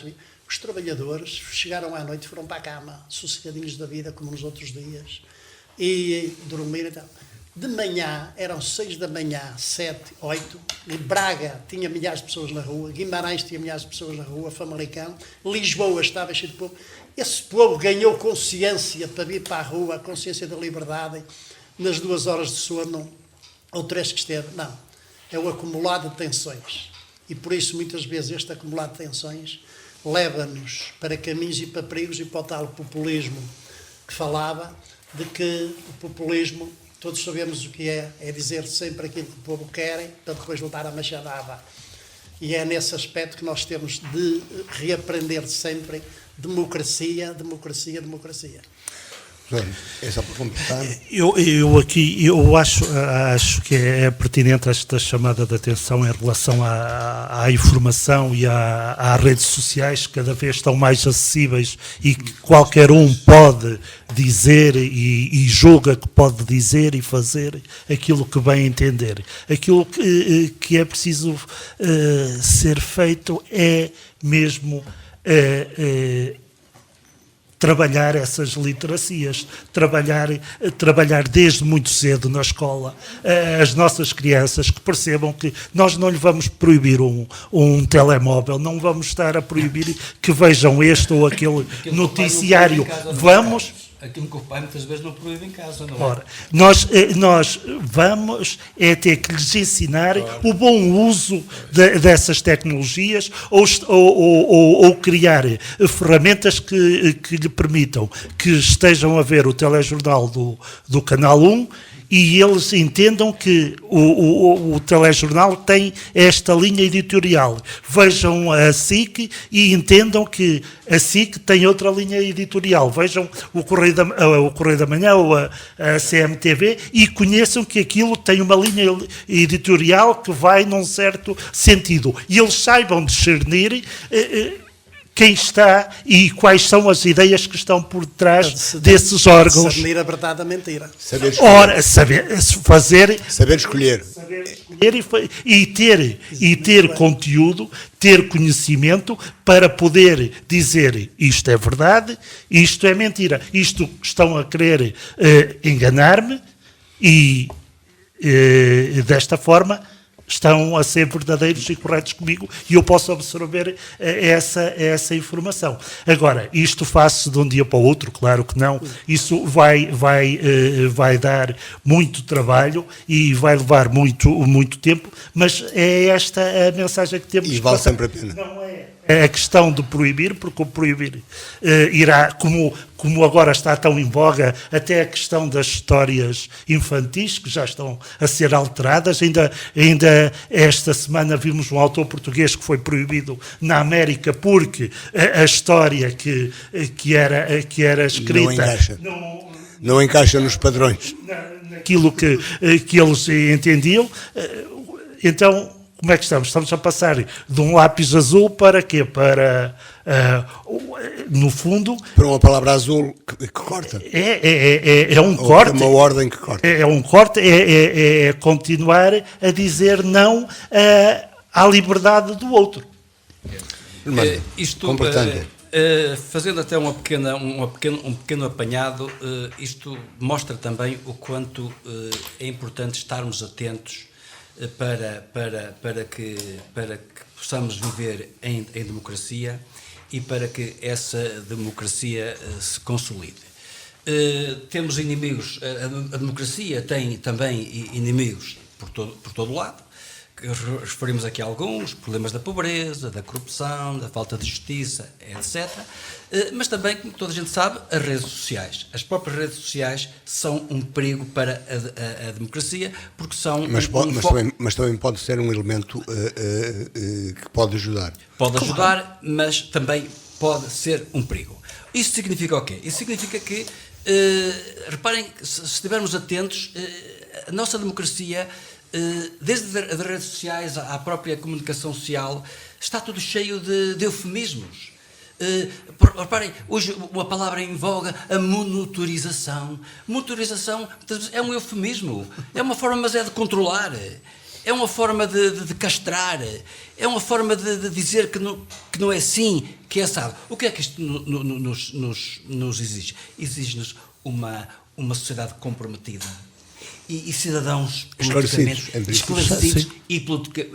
os trabalhadores chegaram à noite e foram para a cama, sossegadinhos da vida, como nos outros dias, e dormiram e tal. De manhã, eram 6 da manhã, 7, 8, e Braga tinha milhares de pessoas na rua, Guimarães tinha milhares de pessoas na rua, Famalicão, Lisboa estava cheio de povo. Esse povo ganhou consciência para vir para a rua, a consciência da liberdade, nas 2 horas de sono, ou 3 que esteve. Não, é o acumulado de tensões. E por isso, muitas vezes, este acumulado de tensões leva-nos para caminhos e para perigos e para o tal populismo que falava, de que o populismo... Todos sabemos o que é dizer sempre aquilo que o povo quer para depois voltar à machadada. E é nesse aspecto que nós temos de reaprender sempre democracia, democracia, democracia. É só para completar. Eu acho que é pertinente esta chamada de atenção em relação à informação e às redes sociais, que cada vez estão mais acessíveis e que qualquer um pode dizer e julga que pode dizer e fazer aquilo que bem entender. Aquilo que é preciso ser feito é mesmo trabalhar essas literacias, trabalhar desde muito cedo na escola as nossas crianças, que percebam que nós não lhe vamos proibir um telemóvel, não vamos estar a proibir que vejam este ou aquele noticiário. Vamos... Aquilo que o pai muitas vezes não proíbe em casa, não é? Ora, nós vamos ter que lhes ensinar o bom uso dessas tecnologias ou criar ferramentas que lhe permitam que estejam a ver o telejornal do Canal 1 e eles entendam que o telejornal tem esta linha editorial. Vejam a SIC e entendam que a SIC tem outra linha editorial. Vejam o Correio da Manhã ou a CMTV e conheçam que aquilo tem uma linha editorial que vai num certo sentido. E eles saibam discernir quem está e quais são as ideias que estão por trás desses órgãos. Discernir a verdade da mentira. Saber escolher. Ora, saber escolher. E ter conteúdo, ter conhecimento para poder dizer isto é verdade, isto é mentira, isto estão a querer enganar-me e desta forma estão a ser verdadeiros e corretos comigo e eu posso absorver essa informação. Agora, isto faço de um dia para o outro? Claro que não. Isso vai dar muito trabalho e vai levar muito tempo, mas é esta a mensagem que temos. E vale sempre a pena. Não é a questão de proibir, porque o proibir irá, como agora está tão em voga, até a questão das histórias infantis, que já estão a ser alteradas. Ainda esta semana vimos um autor português que foi proibido na América porque a história que era escrita não encaixa nos padrões. Naquilo que eles entendiam. Então, como é que estamos? Estamos a passar de um lápis azul para quê? Para, no fundo... Para uma palavra azul que corta. É um Ou corte. uma ordem que corta. É um corte, é continuar a dizer não à liberdade do outro. Completando. Fazendo até um pequeno apanhado, isto mostra também o quanto é importante estarmos atentos para que possamos viver em democracia e para que essa democracia se consolide. Temos inimigos, a democracia tem também inimigos por todo o lado, que referimos aqui a alguns, problemas da pobreza, da corrupção, da falta de justiça, etc. Mas também, como toda a gente sabe, as redes sociais. As próprias redes sociais são um perigo para a democracia, porque são... Mas também pode ser um elemento que pode ajudar. Pode ajudar, mas também pode ser um perigo. Isso significa o quê? Isso significa que, reparem, se estivermos atentos, a nossa democracia... desde as redes sociais à própria comunicação social, está tudo cheio de eufemismos. Reparem, hoje uma palavra em voga, a monitorização. Monitorização é um eufemismo, é uma forma, mas é de controlar, é uma forma de castrar, é uma forma de dizer que não é assim, que é assado. O que é que isto nos exige? Exige-nos uma sociedade comprometida. E cidadãos esclarecidos e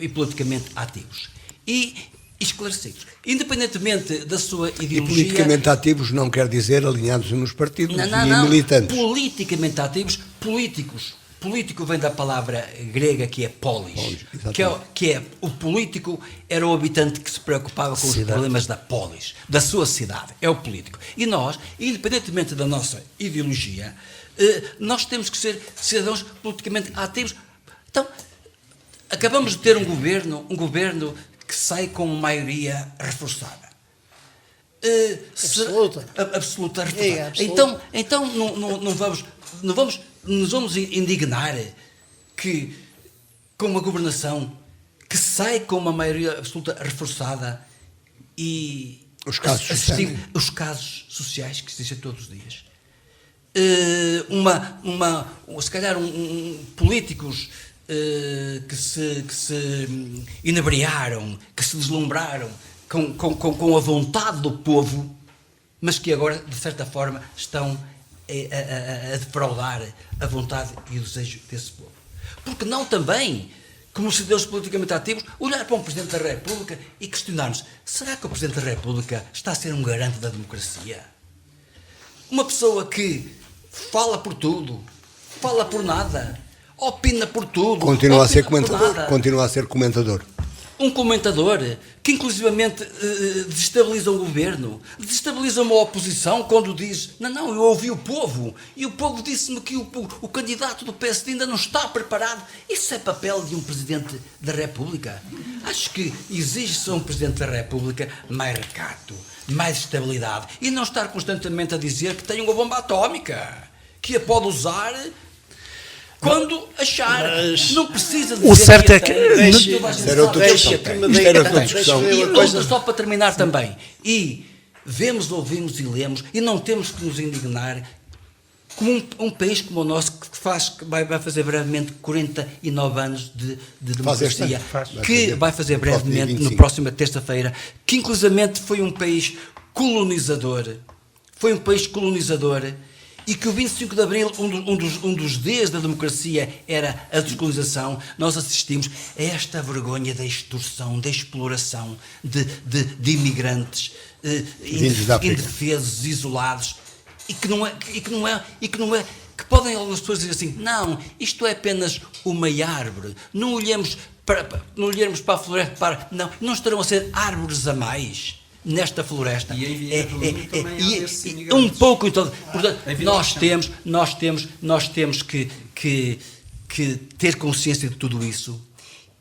politicamente ativos. E esclarecidos. Independentemente da sua ideologia... E politicamente ativos não quer dizer alinhados nos partidos e militantes. Politicamente ativos, políticos. Político vem da palavra grega que é polis, que é o político era o habitante que se preocupava com os problemas da polis, da sua cidade, é o político. E nós, independentemente da nossa ideologia, nós temos que ser cidadãos politicamente ativos. Então, acabamos de ter um governo que sai com maioria reforçada. Absoluta reforçada. Então não vamos nos vamos indignar que com uma governação que sai com uma maioria absoluta reforçada e os casos sociais que existem todos os dias. Se calhar políticos que se inebriaram, que se deslumbraram com a vontade do povo mas que agora, de certa forma, estão a defraudar a vontade e o desejo desse povo. Porque não também, como cidadãos politicamente ativos, olhar para um Presidente da República e questionar-nos: será que o Presidente da República está a ser um garante da democracia? Uma pessoa que fala por tudo, fala por nada, opina por tudo. Continua a ser opina por comentador. nada. Continua a ser comentador. Um comentador que inclusivamente desestabiliza o governo, desestabiliza uma oposição quando diz: não, eu ouvi o povo e o povo disse-me que o candidato do PSD ainda não está preparado. Isso é papel de um Presidente da República? Acho que exige-se a um Presidente da República mais recato, mais estabilidade e não estar constantemente a dizer que tem uma bomba atómica, que a pode usar quando achar. Mas não precisa dizer o certo é a que- tem, Deixe- toda a gente Era outra sabe discussão. que a tem. Isto era outra Tem. discussão. E Uma coisa- outra, só para terminar também, e vemos, ouvimos e lemos, e não temos que nos indignar como um país como o nosso, que vai fazer brevemente 49 anos de Faz este democracia, ano, faz. que vai fazer No próximo dia brevemente, na 25. próxima terça-feira, que inclusivamente foi um país colonizador, e que o 25 de Abril, um dos dias da democracia, era a descolonização. Nós assistimos a esta vergonha da extorsão, da exploração de imigrantes Vindos da África. indefesos, isolados, que podem algumas pessoas dizer assim: não, isto é apenas uma árvore, não olhemos para a floresta, não estarão a ser árvores a mais nesta floresta. E em Vieira do Minho também há desses imigrantes. um pouco em todo. Portanto, Em Vila nós temos que ter consciência de tudo isso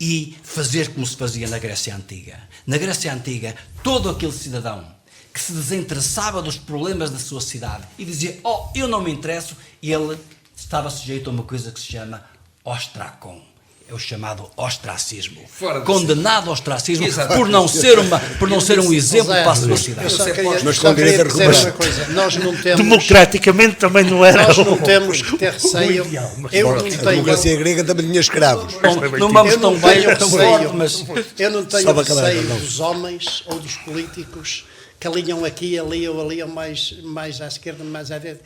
e fazer como se fazia na Grécia Antiga. Na Grécia Antiga, todo aquele cidadão que se desinteressava dos problemas da sua cidade e dizia: eu não me interesso, ele estava sujeito a uma coisa que se chama ostracon. É o chamado ostracismo. Fora de Condenado ao ostracismo Exato. por não ser um exemplo para a sua Eu cidade. só queria, Mas só com direito queria a dizer recuperar. uma coisa: nós não temos, Democraticamente também não era nós não o- temos que ter receio. ideal, mas Eu A não tenho, democracia grega também tinha escravos. Não vamos eu não tão bem, tenho tão forte, receio, mas eu não tenho Só para acabar, receio não. dos homens ou dos políticos que alinham aqui, ali ou ali, ou mais à esquerda, mais à direita,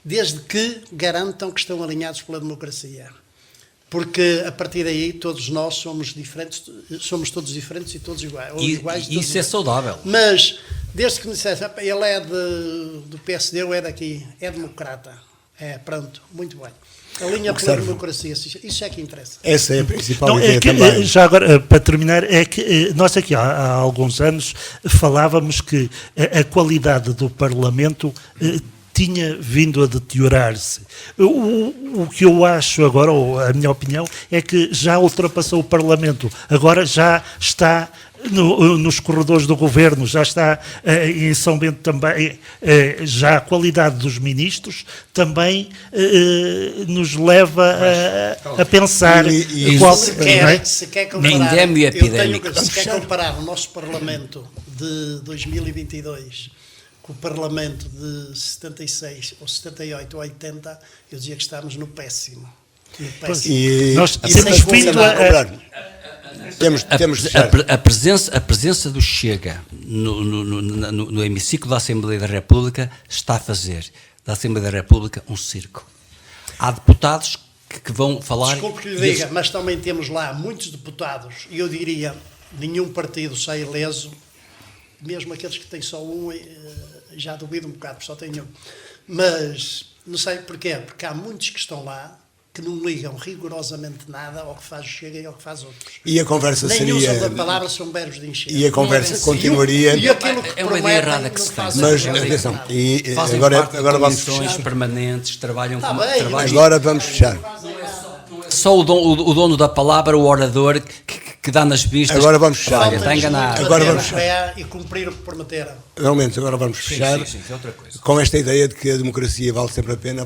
desde que garantam que estão alinhados pela democracia. Porque a partir daí todos nós somos diferentes, somos todos diferentes e todos iguais. Ou iguais e todos isso é saudável. Mas, desde que me dissesse: ele é do PSD ou é daqui, é democrata. Pronto, muito bem. Alinha O que pela serve. democracia, isso é que interessa. Essa é a principal Não, ideia é que, também. já agora, para terminar, é que nós aqui há alguns anos falávamos que a qualidade do Parlamento tinha vindo a deteriorar-se. O que eu acho agora, ou a minha opinião, é que já ultrapassou o Parlamento. Agora já está nos corredores do governo, já está em São Bento também, já a qualidade dos ministros também nos leva a pensar E qual, Se não é? quer comparar, Endémico e eu tenho- epidémico. se quer comparar o nosso Parlamento de 2022 com o Parlamento de 76, ou 78, ou 80, eu dizia que estamos no péssimo. No péssimo. E Nós e temos depois vindo vamos a- cobrar. Temos de fechar. A presença do Chega no hemiciclo da Assembleia da República está a fazer da Assembleia da República um circo. Há deputados que vão falar... Desculpe que lhe e eles- diga, mas também temos lá muitos deputados, e eu diria, nenhum partido sai ileso, mesmo aqueles que têm só um, já duvido um bocado, porque só tem um. Mas, não sei porquê, porque há muitos que estão lá que não ligam rigorosamente nada ao que faz o Chega e ao que faz outros. E a conversa Nem seria. usam da palavra, são verbos de encher. E a conversa Não é continuaria. E aquilo que É uma ideia prometem, errada que não se tem. fazem. Mas Não fazem atenção, nada. e Fazem agora parte de vamos comissões fechar. permanentes, trabalham Tá como... bem, trabalham- Agora vamos fechar. Só o dono da palavra, o orador, que dá nas vistas... Agora vamos fechar. Olha, está enganado. Agora Bater vamos no pé e cumprir o que prometeram. Realmente, agora vamos fechar. sim, é outra coisa. Com esta ideia de que a democracia vale sempre a pena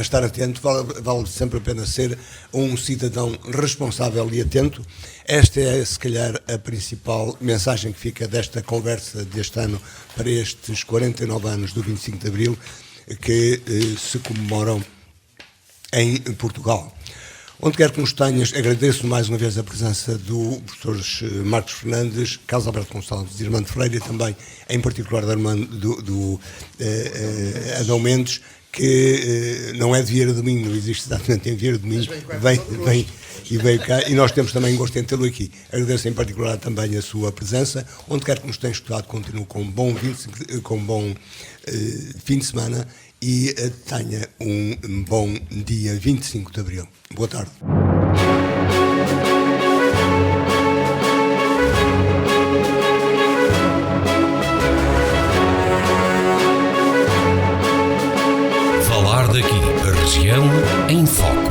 estar atento, vale sempre a pena ser um cidadão responsável e atento. Esta é, se calhar, a principal mensagem que fica desta conversa deste ano para estes 49 anos do 25 de Abril, que se comemoram em Portugal. Onde quer que nos tenhas, agradeço mais uma vez a presença do professor Marcos Fernandes, Carlos Alberto Gonçalves e Armando Freire, e também, em particular, do Adão Mendes, que não é de Vieira do Minho, não existe exatamente em Vieira do Minho, veio cá, e nós temos também gosto em tê-lo aqui. Agradeço em particular também a sua presença. Onde quer que nos tenha estudado, continuo com um bom fim de semana e tenha um bom dia 25 de Abril. Boa tarde. Falar daqui, a região em foco.